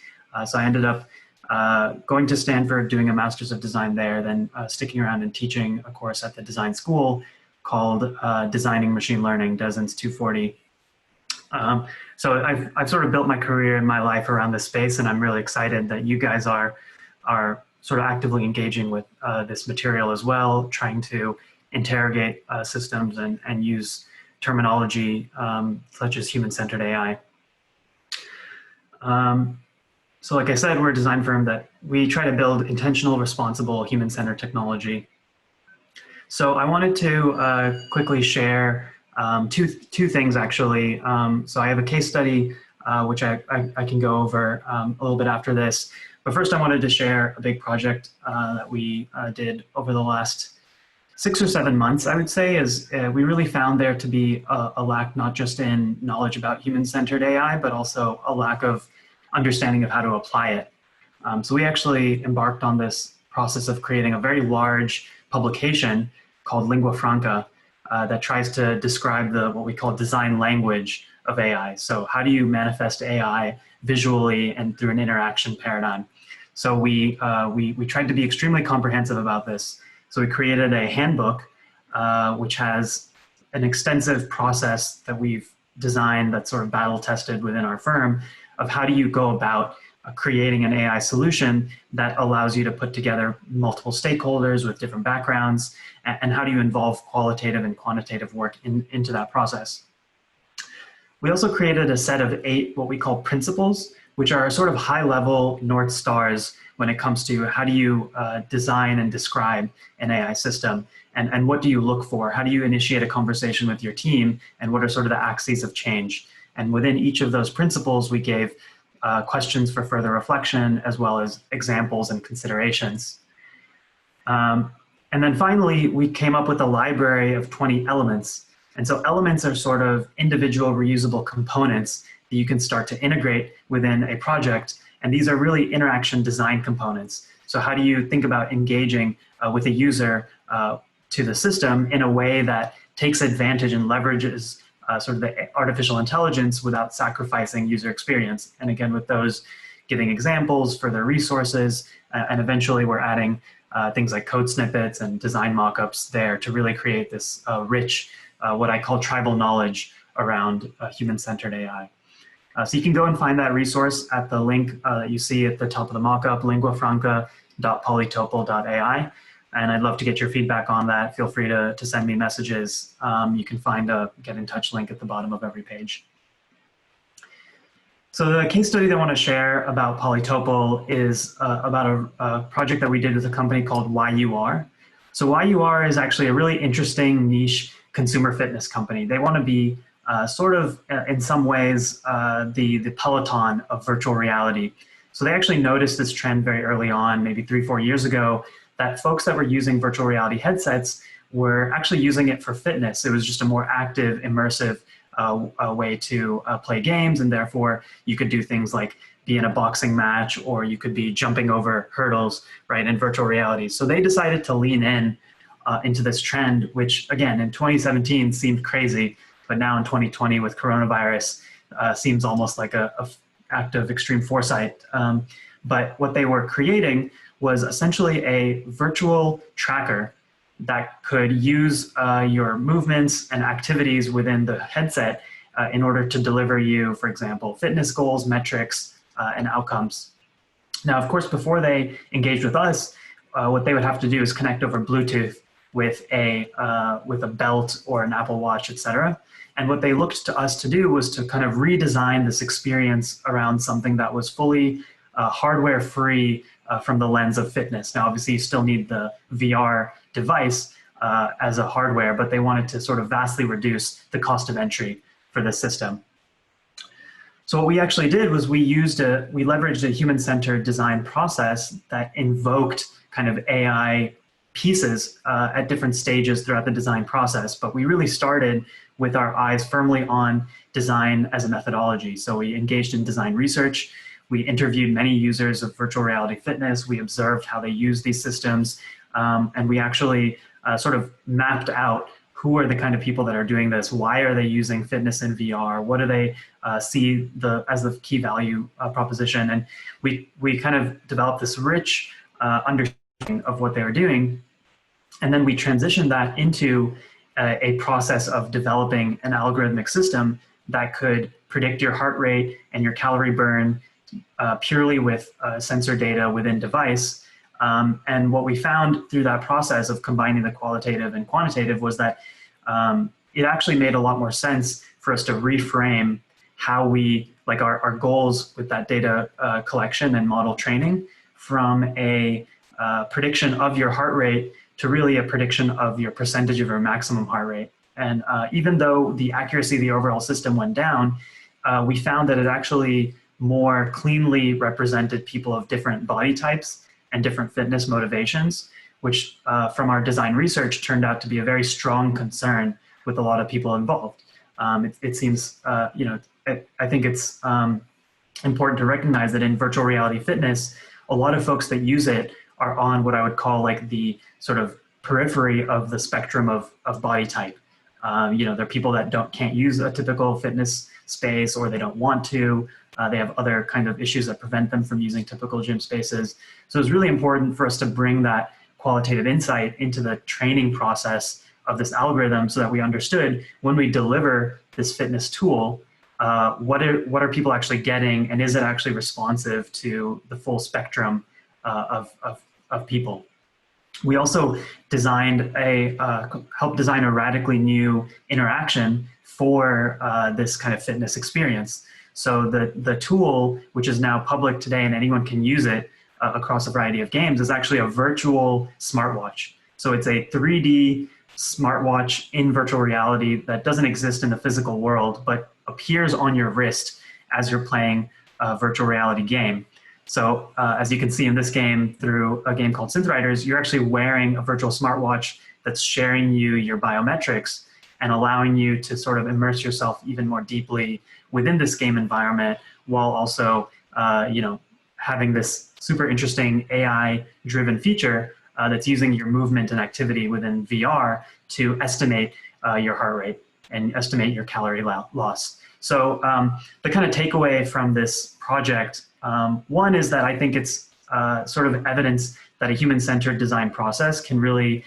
So I ended up going to Stanford, doing a Master's of Design there, then sticking around and teaching a course at the design school called Designing Machine Learning, DESINS 240. So I've sort of built my career and my life around this space, and I'm really excited that you guys are sort of actively engaging with this material as well, trying to interrogate systems and use terminology such as human-centered AI. So like I said, we're a design firm that we try to build intentional, responsible, human-centered technology. So I wanted to quickly share two things actually. So I have a case study which I can go over a little bit after this. But first I wanted to share a big project that we did over the last 6 or 7 months, I would say, is we really found there to be a lack not just in knowledge about human-centered AI, but also a lack of understanding of how to apply it. So we actually embarked on this process of creating a very large publication called Lingua Franca that tries to describe what we call design language of AI. So how do you manifest AI visually and through an interaction paradigm? So we tried to be extremely comprehensive about this. So we created a handbook which has an extensive process that we've designed that's sort of battle tested within our firm of how do you go about creating an AI solution that allows you to put together multiple stakeholders with different backgrounds, and how do you involve qualitative and quantitative work into that process. We also created a set of 8 what we call principles, which are sort of high-level North Stars when it comes to how do you design and describe an AI system, and what do you look for? How do you initiate a conversation with your team, and what are sort of the axes of change? And within each of those principles, we gave questions for further reflection, as well as examples and considerations. And then finally, we came up with a library of 20 elements. And so elements are sort of individual reusable components that you can start to integrate within a project. And these are really interaction design components. So how do you think about engaging with a user to the system in a way that takes advantage and leverages sort of the artificial intelligence without sacrificing user experience? And again, with those giving examples, further resources, and eventually we're adding things like code snippets and design mockups there to really create this rich, what I call tribal knowledge around human-centered AI. So you can go and find that resource at the link that you see at the top of the mockup, linguafranca.polytopal.ai. And I'd love to get your feedback on that. Feel free to send me messages. You can find a get in touch link at the bottom of every page. So the case study that I want to share about Polytopal is about a project that we did with a company called YUR. So YUR is actually a really interesting niche consumer fitness company. They want to be sort of, in some ways, the Peloton of virtual reality. So they actually noticed this trend very early on, maybe 3-4 years ago, that folks that were using virtual reality headsets were actually using it for fitness. It was just a more active, immersive way to play games, and therefore you could do things like be in a boxing match, or you could be jumping over hurdles, right, in virtual reality. So they decided to lean in into this trend, which again, in 2017 seemed crazy, but now in 2020 with coronavirus seems almost like a act of extreme foresight. But what they were creating was essentially a virtual tracker that could use your movements and activities within the headset in order to deliver you, for example, fitness goals, metrics, and outcomes. Now, of course, before they engaged with us, what they would have to do is connect over Bluetooth with a belt or an Apple Watch, etc. And what they looked to us to do was to kind of redesign this experience around something that was fully hardware free from the lens of fitness. Now, obviously, you still need the VR device as a hardware, but they wanted to sort of vastly reduce the cost of entry for the system. So what we actually did was we leveraged a human-centered design process that invoked kind of AI pieces at different stages throughout the design process. But we really started with our eyes firmly on design as a methodology. So we engaged in design research. We interviewed many users of virtual reality fitness. We observed how they use these systems. And we actually sort of mapped out who are the kind of people that are doing this? Why are they using fitness in VR? What do they see as the key value proposition? And we kind of developed this rich understanding of what they were doing. And then we transitioned that into a process of developing an algorithmic system that could predict your heart rate and your calorie burn purely with sensor data within device. And what we found through that process of combining the qualitative and quantitative was that it actually made a lot more sense for us to reframe how we, like our goals with that data collection and model training, from a prediction of your heart rate to really a prediction of your percentage of your maximum heart rate. And even though the accuracy of the overall system went down, we found that it actually more cleanly represented people of different body types and different fitness motivations, which from our design research turned out to be a very strong concern with a lot of people involved. It seems, I think it's important to recognize that in virtual reality fitness, a lot of folks that use it are on what I would call like the sort of periphery of the spectrum of body type. There are people that can't use a typical fitness space, or they don't want to. They have other kind of issues that prevent them from using typical gym spaces. So it's really important for us to bring that qualitative insight into the training process of this algorithm, so that we understood when we deliver this fitness tool, what are people actually getting, and is it actually responsive to the full spectrum of people. We also helped design a radically new interaction for this kind of fitness experience. So the tool, which is now public today and anyone can use it across a variety of games, is actually a virtual smartwatch. So it's a 3D smartwatch in virtual reality that doesn't exist in the physical world, but appears on your wrist as you're playing a virtual reality game. So as you can see in this game, through a game called Synth Riders, you're actually wearing a virtual smartwatch that's sharing you your biometrics and allowing you to sort of immerse yourself even more deeply within this game environment, while also having this super interesting AI-driven feature that's using your movement and activity within VR to estimate your heart rate and estimate your calorie loss. So the kind of takeaway from this project, one is that I think it's sort of evidence that a human-centered design process can really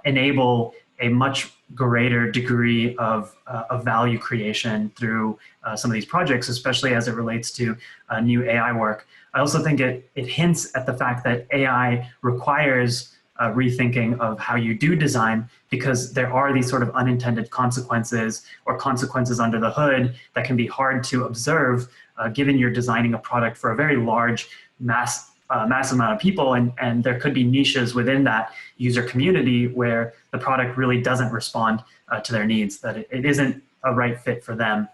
enable a much greater degree of value creation through some of these projects, especially as it relates to new AI work. I also think it hints at the fact that AI requires rethinking of how you do design, because there are these sort of unintended consequences or consequences under the hood that can be hard to observe given you're designing a product for a very large mass amount of people, and there could be niches within that user community where the product really doesn't respond to their needs, that it isn't a right fit for them.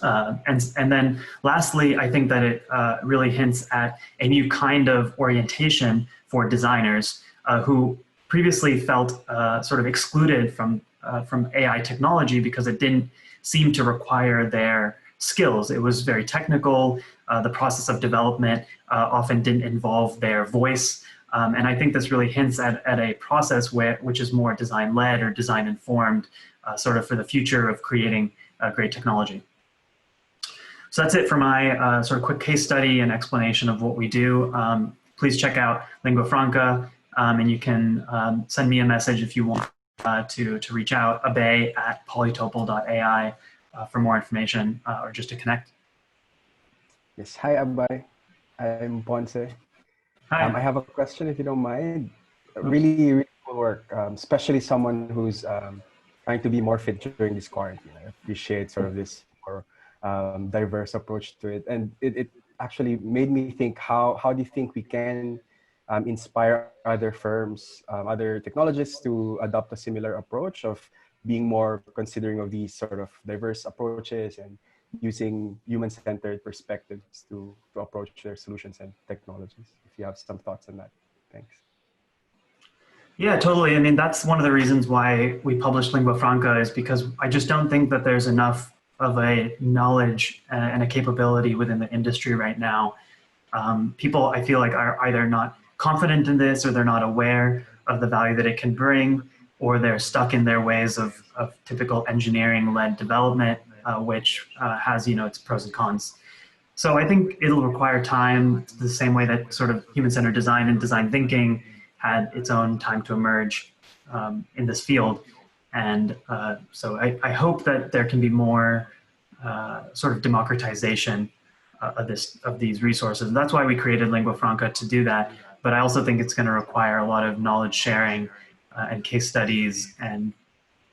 And then lastly, I think that it really hints at a new kind of orientation for designers who previously felt sort of excluded from AI technology because it didn't seem to require their skills. It was very technical. The process of development often didn't involve their voice. And I think this really hints at a process which is more design-led or design-informed, sort of for the future of creating great technology. So that's it for my sort of quick case study and explanation of what we do. Please check out Lingua Franca, and you can send me a message if you want to reach out, abay@polytopal.ai for more information or just to connect. Yes, hi Abay, I'm Ponce. Hi. I have a question if you don't mind. Really, really Cool work, especially someone who's trying to be more fit during this quarantine. I appreciate sort of this more diverse approach to it. And it actually made me think, how do you think we can inspire other firms, other technologists to adopt a similar approach of being more considering of these sort of diverse approaches and using human-centered perspectives to approach their solutions and technologies? If you have some thoughts on that. Thanks. Yeah, totally. I mean, that's one of the reasons why we published Lingua Franca, is because I just don't think that there's enough of a knowledge and a capability within the industry right now. People, I feel like, are either not confident in this, or they're not aware of the value that it can bring, or they're stuck in their ways of typical engineering-led development, which has, its pros and cons. So I think it'll require time, the same way that sort of human-centered design and design thinking had its own time to emerge in this field. And so I hope that there can be more sort of democratization of these resources. And that's why we created Lingua Franca, to do that. But I also think it's going to require a lot of knowledge sharing and case studies, and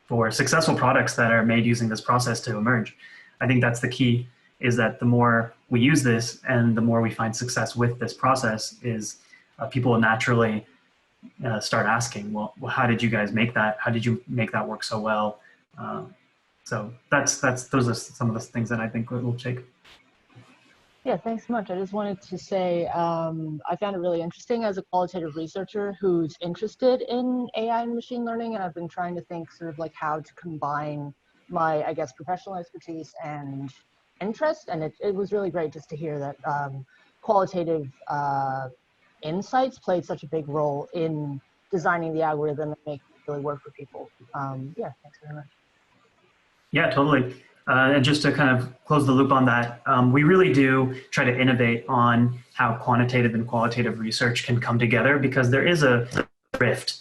for successful products that are made using this process to emerge. I think that's the key, is that the more we use this and the more we find success with this process, is people will naturally start asking, well, how did you guys make that? How did you make that work so well? So those are some of the things that I think will take. Yeah, thanks so much. I just wanted to say I found it really interesting as a qualitative researcher who's interested in AI and machine learning, and I've been trying to think sort of like how to combine my, I guess, professional expertise and interest. And it was really great just to hear that qualitative insights played such a big role in designing the algorithm and making it really work for people. Yeah, thanks very much. Yeah, totally. And just to kind of close the loop on that, we really do try to innovate on how quantitative and qualitative research can come together, because there is a rift.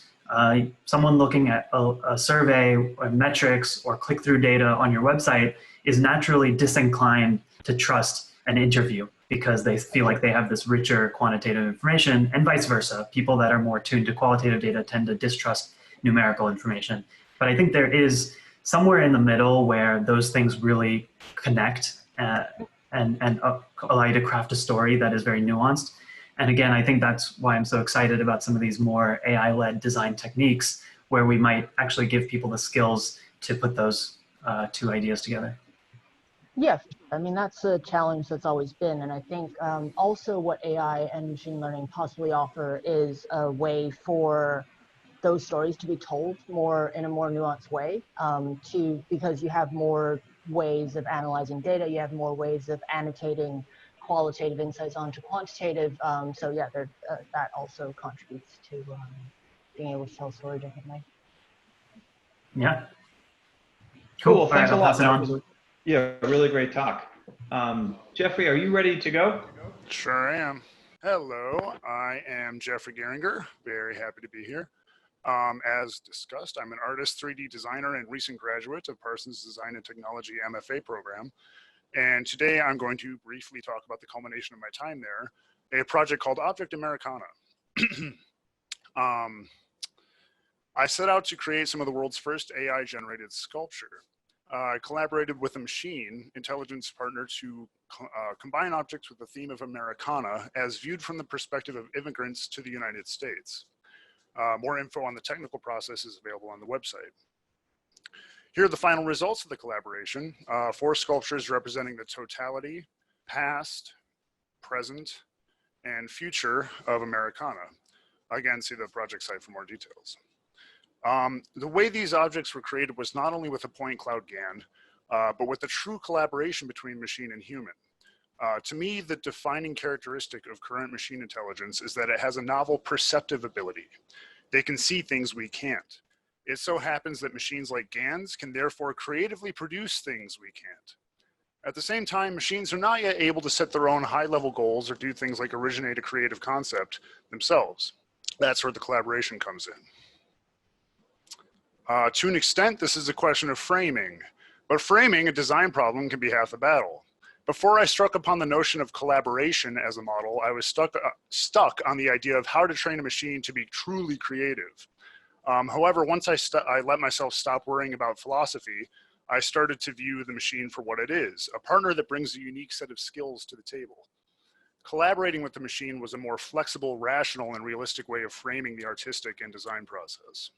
Someone looking at a survey or metrics or click-through data on your website is naturally disinclined to trust an interview, because they feel like they have this richer quantitative information, and vice versa. People that are more tuned to qualitative data tend to distrust numerical information. But I think there is somewhere in the middle where those things really connect and allow you to craft a story that is very nuanced. And again, I think that's why I'm so excited about some of these more AI-led design techniques, where we might actually give people the skills to put those two ideas together. Yeah, I mean, that's a challenge that's always been. And I think also what AI and machine learning possibly offer is a way for those stories to be told in a more nuanced way, because you have more ways of analyzing data, you have more ways of annotating qualitative insights onto quantitative. So yeah, that also contributes to being able to tell a story differently. Yeah. Cool. Thanks a lot. Pass it on. Yeah, really great talk. Jeffrey, are you ready to go? Sure am. Hello, I am Jeffrey Geringer. Very happy to be here. As discussed, I'm an artist, 3D designer, and recent graduate of Parsons Design and Technology MFA program. And today I'm going to briefly talk about the culmination of my time there, a project called Object Americana. I set out to create some of the world's first AI-generated sculpture. I collaborated with a machine intelligence partner to combine objects with the theme of Americana as viewed from the perspective of immigrants to the United States. More info on the technical process is available on the website. Here are the final results of the collaboration. 4 sculptures representing the totality, past, present, and future of Americana. Again, see the project site for more details. The way these objects were created was not only with a point cloud GAN, but with a true collaboration between machine and human. To me, the defining characteristic of current machine intelligence is that it has a novel perceptive ability. They can see things we can't. It so happens that machines like GANs can therefore creatively produce things we can't. At the same time, machines are not yet able to set their own high-level goals or do things like originate a creative concept themselves. That's where the collaboration comes in. To an extent, this is a question of framing, but framing a design problem can be half the battle. Before I struck upon the notion of collaboration as a model, I was stuck on the idea of how to train a machine to be truly creative. However, once I let myself stop worrying about philosophy, I started to view the machine for what it is, a partner that brings a unique set of skills to the table. Collaborating with the machine was a more flexible, rational, and realistic way of framing the artistic and design process.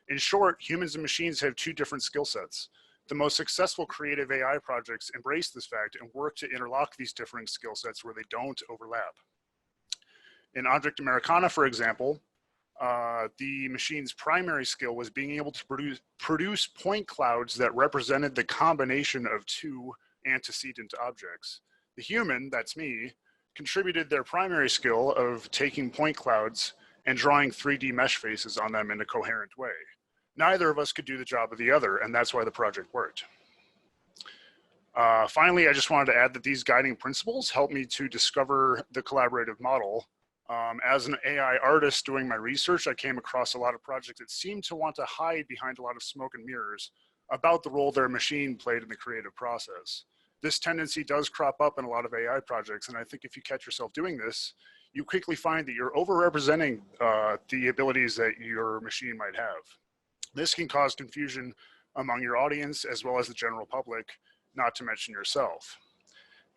In short, humans and machines have two different skill sets. The most successful creative AI projects embrace this fact and work to interlock these differing skill sets where they don't overlap. In Object Americana, for example, the machine's primary skill was being able to produce point clouds that represented the combination of two antecedent objects. The human, that's me, contributed their primary skill of taking point clouds and drawing 3D mesh faces on them in a coherent way. Neither of us could do the job of the other, and that's why the project worked. Finally, I just wanted to add that these guiding principles helped me to discover the collaborative model. As an AI artist doing my research, I came across a lot of projects that seemed to want to hide behind a lot of smoke and mirrors about the role their machine played in the creative process. This tendency does crop up in a lot of AI projects, and I think if you catch yourself doing this, you quickly find that you're overrepresenting the abilities that your machine might have. This can cause confusion among your audience as well as the general public, not to mention yourself.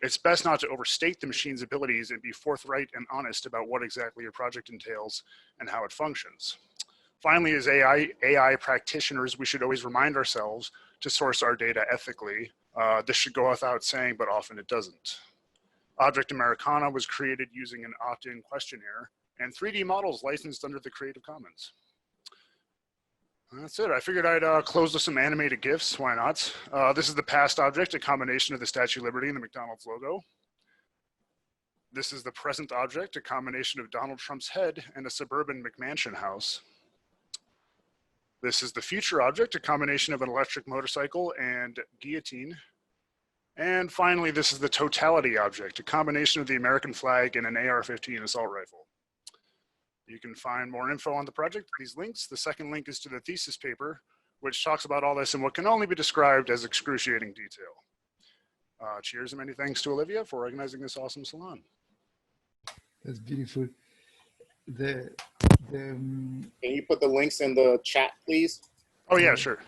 It's best not to overstate the machine's abilities and be forthright and honest about what exactly your project entails and how it functions. Finally, as AI practitioners, we should always remind ourselves to source our data ethically. This should go without saying, but often it doesn't. Object Americana was created using an opt-in questionnaire and 3D models licensed under the Creative Commons. That's it. I figured I'd close with some animated GIFs. Why not? This is the past object, a combination of the Statue of Liberty and the McDonald's logo. This is the present object, a combination of Donald Trump's head and a suburban McMansion house. This is the future object, a combination of an electric motorcycle and guillotine. And finally, this is the totality object, a combination of the American flag and an AR-15 assault rifle. You can find more info on the project, these links. The second link is to the thesis paper, which talks about all this in what can only be described as excruciating detail. Cheers and many thanks to Olivia for organizing this awesome salon. That's beautiful. Can you put the links in the chat, please? Oh yeah, sure.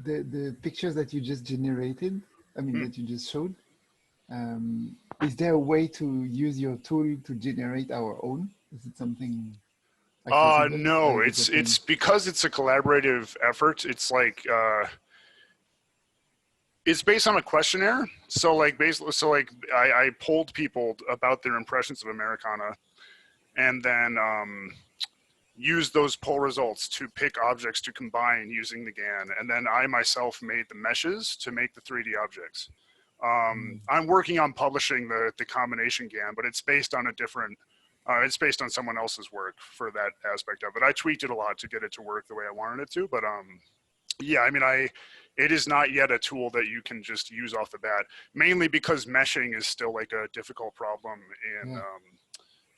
The pictures that you just generated, I mean, that you just showed, is there a way to use your tool to generate our own? Is it something accessible? No, it's because it's a collaborative effort. It's like it's based on a questionnaire. So like I polled people about their impressions of Americana, and then used those poll results to pick objects to combine using the GAN, and then I myself made the meshes to make the 3D objects. I'm working on publishing the combination GAN, but it's based on a different, it's based on someone else's work for that aspect of it. I tweaked it a lot to get it to work the way I wanted it to, but yeah, I mean, it is not yet a tool that you can just use off the bat, mainly because meshing is still like a difficult problem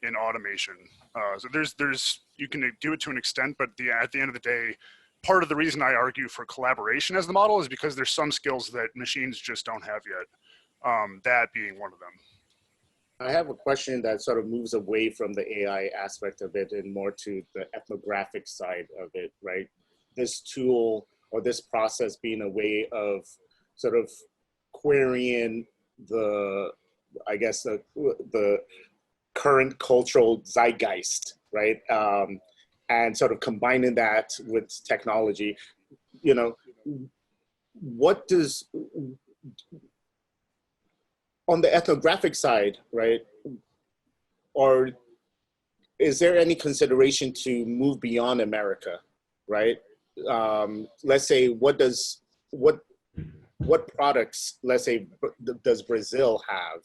in automation. So you can do it to an extent, but at the end of the day, part of the reason I argue for collaboration as the model is because there's some skills that machines just don't have yet, that being one of them. I have a question that sort of moves away from the AI aspect of it and more to the ethnographic side of it, right? This tool or this process being a way of sort of querying the, I guess, the current cultural zeitgeist, right? And sort of combining that with technology, you know, what does, on the ethnographic side, right? Or is there any consideration to move beyond America, right? Let's say, what products, let's say, does Brazil have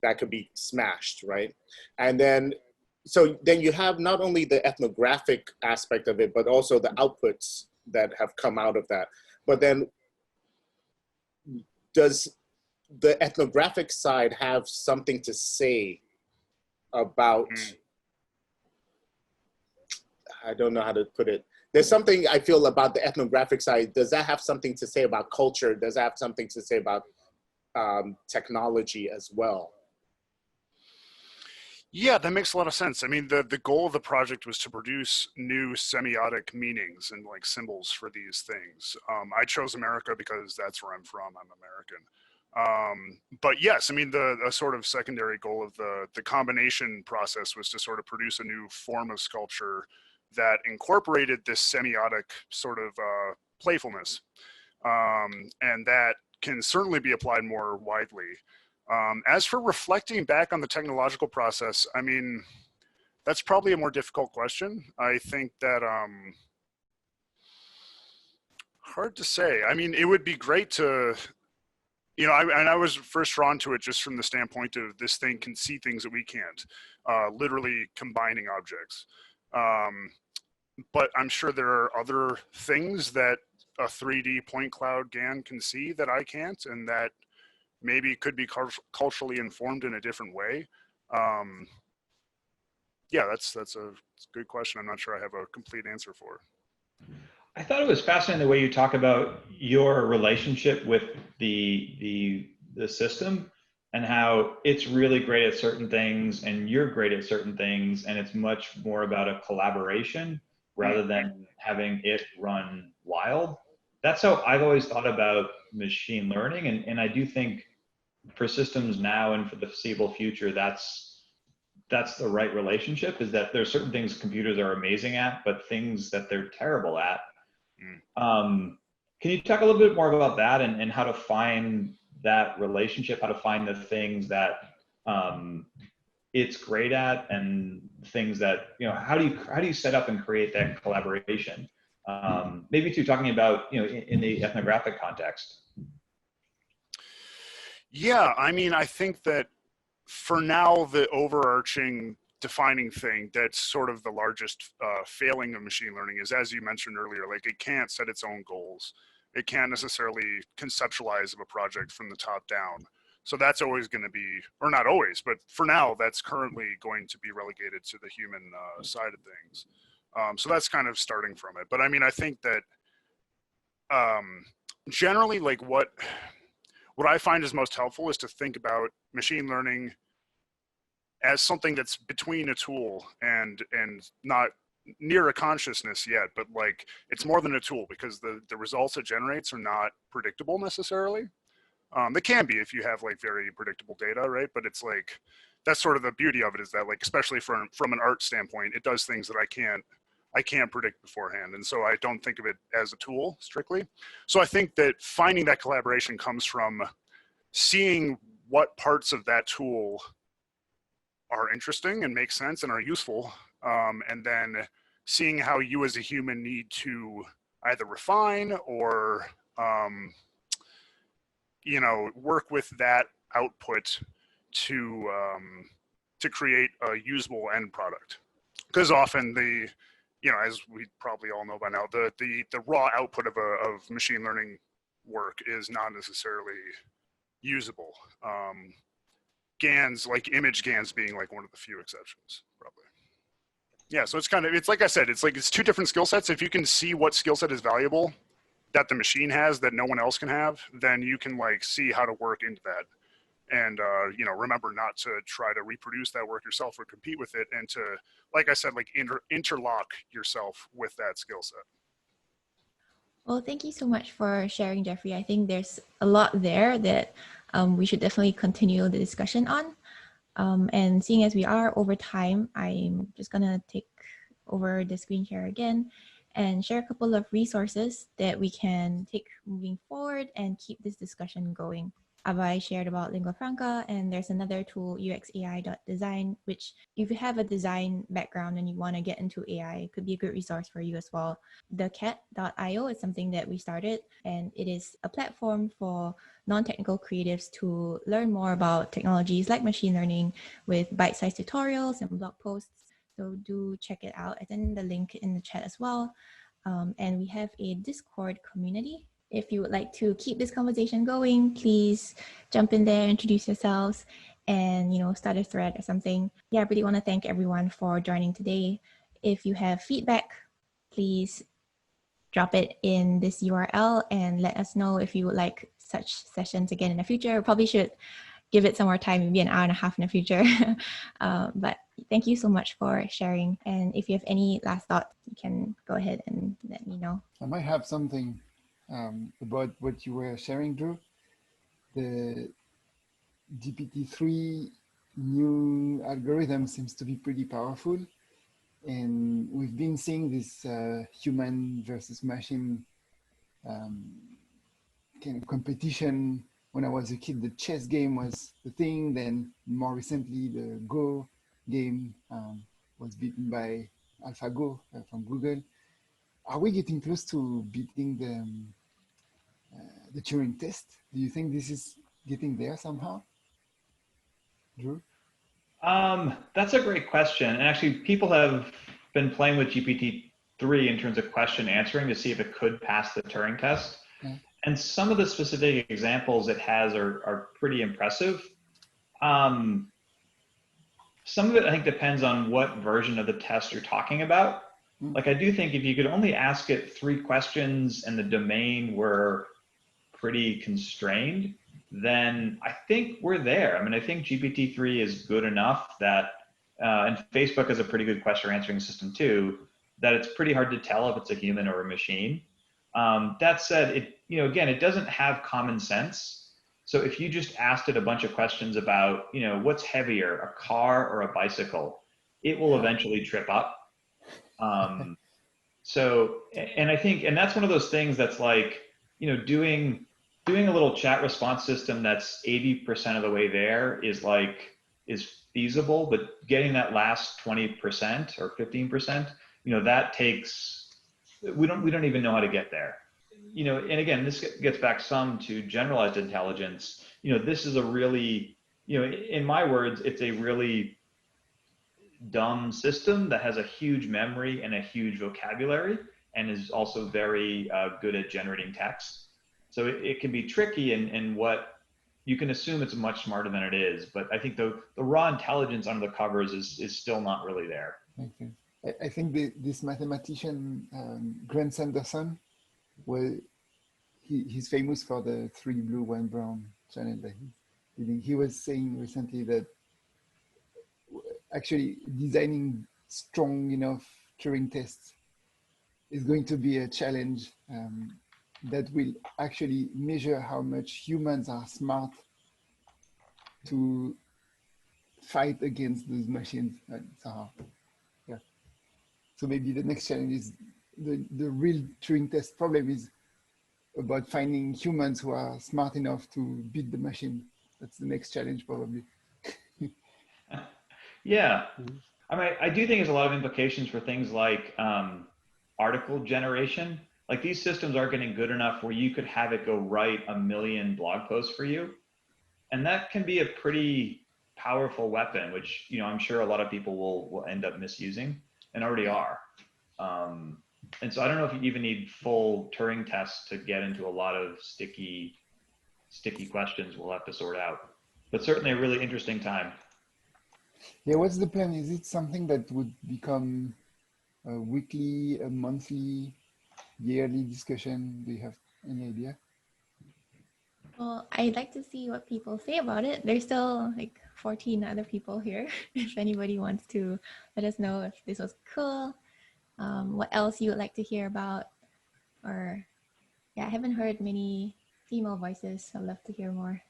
that could be smashed, right? And then, so then you have not only the ethnographic aspect of it, but also the outputs that have come out of that. But then does the ethnographic side have something to say about, I don't know how to put it. There's something I feel about the ethnographic side. Does that have something to say about culture? Does that have something to say about technology as well? Yeah, that makes a lot of sense. I mean, the goal of the project was to produce new semiotic meanings and like symbols for these things. I chose America because that's where I'm from. I'm American. But yes, I mean, the sort of secondary goal of the combination process was to sort of produce a new form of sculpture that incorporated this semiotic sort of playfulness, and that can certainly be applied more widely. As for reflecting back on the technological process, I mean, that's probably a more difficult question. I think that, hard to say. I mean, it would be great to, and I was first drawn to it just from the standpoint of this thing can see things that we can't, literally combining objects. But I'm sure there are other things that a 3D point cloud GAN can see that I can't, and that maybe could be culturally informed in a different way. Yeah, that's a good question. I'm not sure I have a complete answer for. I thought it was fascinating the way you talk about your relationship with the system and how it's really great at certain things and you're great at certain things, and it's much more about a collaboration rather than having it run wild. That's how I've always thought about machine learning, and I do think for systems now and for the foreseeable future, that's the right relationship, is that there's certain things computers are amazing at, but things that they're terrible at. Can you talk a little bit more about that and how to find that relationship, how to find the things that it's great at and things that, how do you set up and create that collaboration? Maybe too, talking about, in the ethnographic context. Yeah, I mean, I think that for now, the overarching defining thing that's sort of the largest failing of machine learning is, as you mentioned earlier, like it can't set its own goals. It can't necessarily conceptualize of a project from the top down. So that's always going to be, or not always, but for now, that's currently going to be relegated to the human side of things. So that's kind of starting from it. But I mean, I think that generally, like what I find is most helpful is to think about machine learning as something that's between a tool and not near a consciousness yet, but like it's more than a tool, because the results it generates are not predictable necessarily. They can be if you have like very predictable data, right? But it's like, that's sort of the beauty of it, is that like, especially from an art standpoint, it does things that I can't predict beforehand. And so I don't think of it as a tool strictly. So I think that finding that collaboration comes from seeing what parts of that tool are interesting and make sense and are useful, and then seeing how you as a human need to either refine or work with that output to create a usable end product. Because often as we probably all know by now, the raw output of machine learning work is not necessarily usable. GANs, like image GANs being like one of the few exceptions, probably. Yeah, so it's like I said, it's two different skill sets. If you can see what skill set is valuable that the machine has that no one else can have, then you can like see how to work into that. And remember not to try to reproduce that work yourself or compete with it, and to, like I said, like interlock yourself with that skill set. Well, thank you so much for sharing, Jeffrey. I think there's a lot there that we should definitely continue the discussion on. And seeing as we are over time, I'm just gonna take over the screen share again and share a couple of resources that we can take moving forward and keep this discussion going. Abai shared about lingua franca, and there's another tool, uxai.design, which if you have a design background and you want to get into AI, it could be a good resource for you as well. The cat.io is something that we started, and it is a platform for non-technical creatives to learn more about technologies like machine learning with bite-sized tutorials and blog posts. So do check it out. I sent the link in the chat as well. And we have a Discord community. If you would like to keep this conversation going, please jump in there, introduce yourselves, and start a thread or something. Yeah, I really want to thank everyone for joining today. If you have feedback, please drop it in this URL and let us know if you would like such sessions again in the future. We probably should give it some more time, maybe an hour and a half in the future. But Thank you so much for sharing. And if you have any last thoughts, you can go ahead and let me know. I might have something about what you were sharing, Drew. The GPT-3 new algorithm seems to be pretty powerful. And we've been seeing this human versus machine kind of competition. When I was a kid, the chess game was the thing. Then more recently, the Go game was beaten by AlphaGo from Google. Are we getting close to beating the Turing test? Do you think this is getting there somehow, Drew? That's a great question. And actually, people have been playing with GPT-3 in terms of question answering to see if it could pass the Turing test. Yeah. And some of the specific examples it has are pretty impressive. Some of it, I think, depends on what version of the test you're talking about. Like, I do think if you could only ask it 3 questions and the domain were pretty constrained, then I think we're there. I mean, I think GPT-3 is good enough that, and Facebook is a pretty good question answering system too, that it's pretty hard to tell if it's a human or a machine. That said, again, it doesn't have common sense. So if you just asked it a bunch of questions about, what's heavier, a car or a bicycle, it will eventually trip up. So, and I think, and that's one of those things that's like, doing a little chat response system that's 80% of the way there is feasible, but getting that last 20% or 15%, that takes, we don't even know how to get there. And again, this gets back some to generalized intelligence. This is a really, in my words, it's a really dumb system that has a huge memory and a huge vocabulary and is also very good at generating text. So it can be tricky in what you can assume it's much smarter than it is, but I think the raw intelligence under the covers is still not really there. Okay. I think this mathematician, Grant Sanderson, well, he's famous for the 3 blue, 1 brown channel that he's leading. He was saying recently that actually designing strong enough Turing tests is going to be a challenge that will actually measure how much humans are smart to fight against those machines. Yeah. So maybe the next challenge is the real Turing test problem is about finding humans who are smart enough to beat the machine. That's the next challenge, probably. Yeah. I mean, I do think there's a lot of implications for things like article generation. Like, these systems are getting good enough where you could have it go write 1 million blog posts for you. And that can be a pretty powerful weapon, which, I'm sure a lot of people will end up misusing and already are. And so I don't know if you even need full Turing tests to get into a lot of sticky questions we'll have to sort out. But certainly a really interesting time. Yeah, what's the plan? Is it something that would become a weekly, a monthly, yearly discussion? Do you have any idea? Well, I'd like to see what people say about it. There's still like 14 other people here. If anybody wants to let us know if this was cool, what else you would like to hear about, or I haven't heard many female voices, so I'd love to hear more.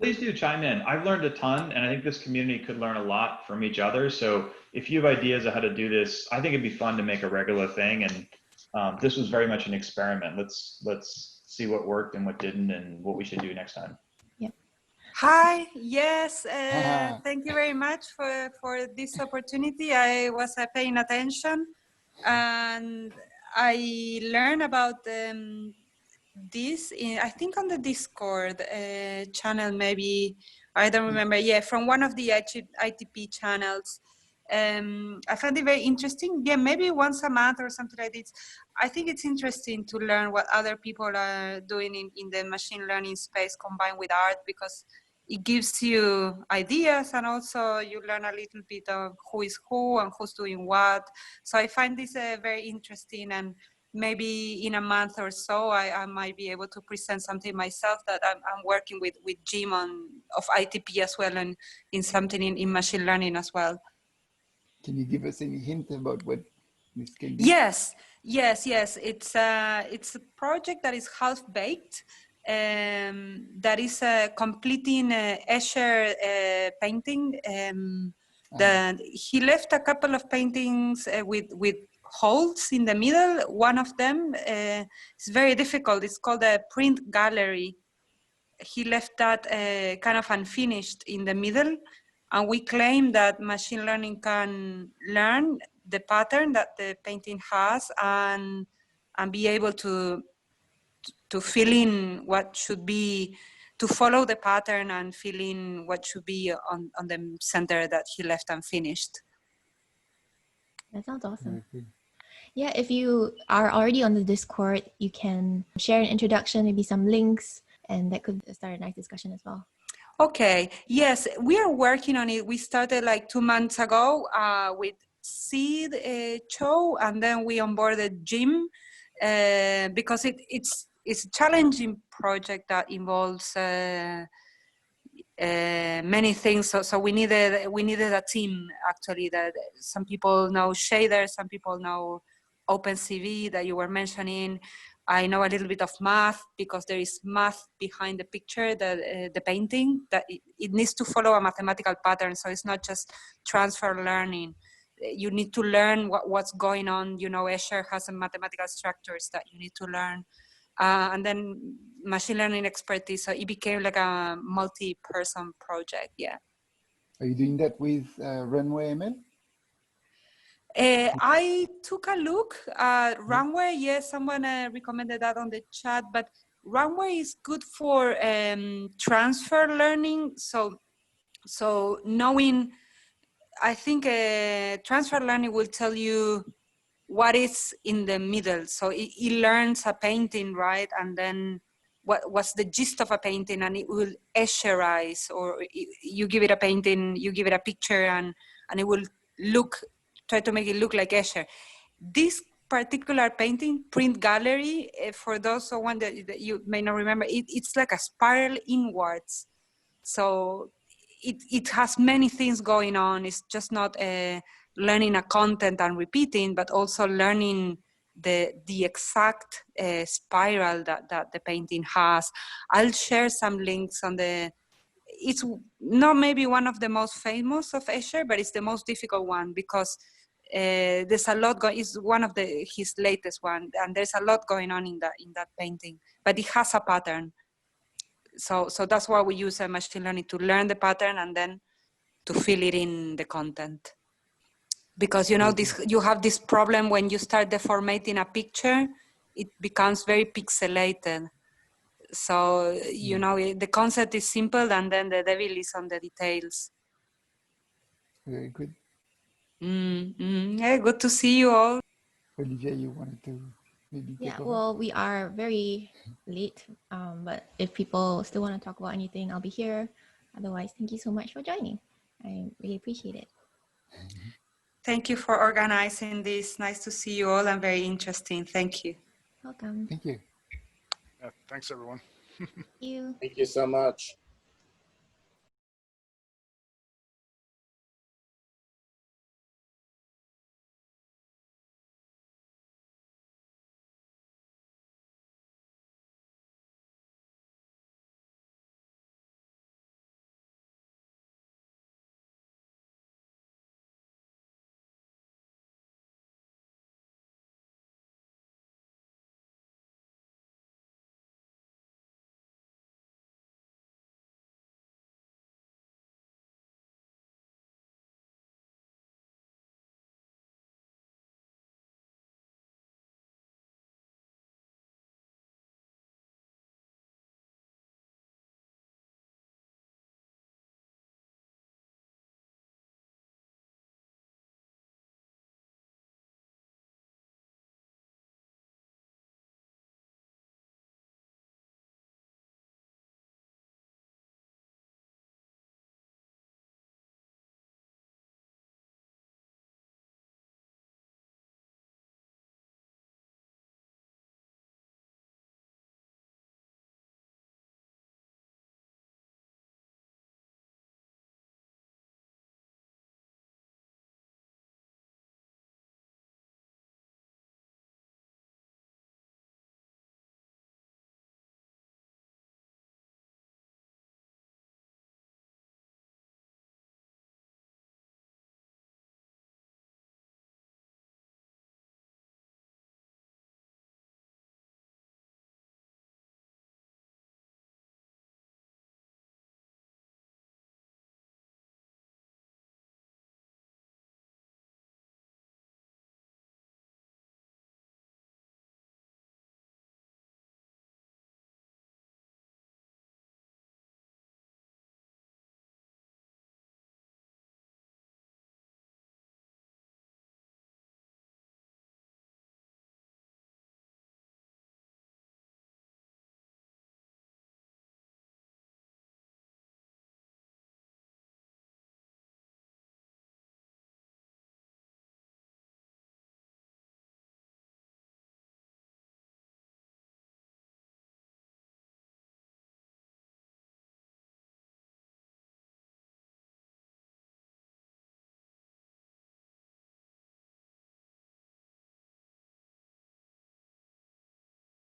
Please do chime in. I've learned a ton, and I think this community could learn a lot from each other. So if you have ideas of how to do this, I think it'd be fun to make a regular thing. And this was very much an experiment. Let's see what worked and what didn't, and what we should do next time. Yeah. Hi. Yes. Thank you very much for this opportunity. I was paying attention, and I learned about this I think on the Discord channel, maybe, I don't remember. Yeah, from one of the ITP channels. I found it very interesting. Yeah, maybe once a month or something like this. I think it's interesting to learn what other people are doing in the machine learning space combined with art, because it gives you ideas, and also you learn a little bit of who is who and who's doing what. So I find this very interesting, and maybe in a month or so, I might be able to present something myself that I'm working with Jim of ITP as well, and in something in machine learning as well. Can you give us any hint about what this can be? Yes. It's a project that is half baked. That is completing Escher painting. He left a couple of paintings with holes in the middle. One of them is very difficult. It's called a print gallery. He left that kind of unfinished in the middle, and we claim that machine learning can learn the pattern that the painting has and be able to fill in what should be, to follow the pattern and fill in what should be on the center that he left unfinished. That sounds awesome. Yeah, if you are already on the Discord, you can share an introduction, maybe some links, and that could start a nice discussion as well. Okay, yes, we are working on it. We started like 2 months ago with Sid Cho, and then we onboarded Jim because it's a challenging project that involves many things. So we needed a team actually. That some people know Shader, some people know OpenCV that you were mentioning. I know a little bit of math because there is math behind the picture, that the painting, that it needs to follow a mathematical pattern. So it's not just transfer learning. You need to learn what's going on. You know, Escher has some mathematical structures that you need to learn. And then machine learning expertise. So it became like a multi-person project, yeah. Are you doing that with Runway ML? I took a look at Runway. Yes, someone recommended that on the chat, but Runway is good for transfer learning. So knowing, I think transfer learning will tell you what is in the middle. So it learns a painting, right? And then what's the gist of a painting, and it will Escherize, or you give it a painting, you give it a picture, and it will try to make it look like Escher. This particular painting, Print Gallery, for those of one that you may not remember, it's like a spiral inwards. So it has many things going on. It's just not learning a content and repeating, but also learning the exact spiral that the painting has. I'll share some links on the, it's not maybe one of the most famous of Escher, but it's the most difficult one because there's a lot going, it's one of his latest one, and there's a lot going on in that painting, but it has a pattern. So that's why we use machine learning, to learn the pattern and then to fill it in the content. Because you have this problem when you start deformating a picture, it becomes very pixelated. So, the concept is simple, and then the devil is on the details. Very good. Yeah, good to see you all. Olivia, you wanted to maybe take over? Well, we are very late, but if people still want to talk about anything, I'll be here. Otherwise, thank you so much for joining. I really appreciate it. Thank you for organizing this. Nice to see you all, and very interesting. Thank you. Welcome. Thank you. Yeah, thanks, everyone. Thank you. Thank you so much.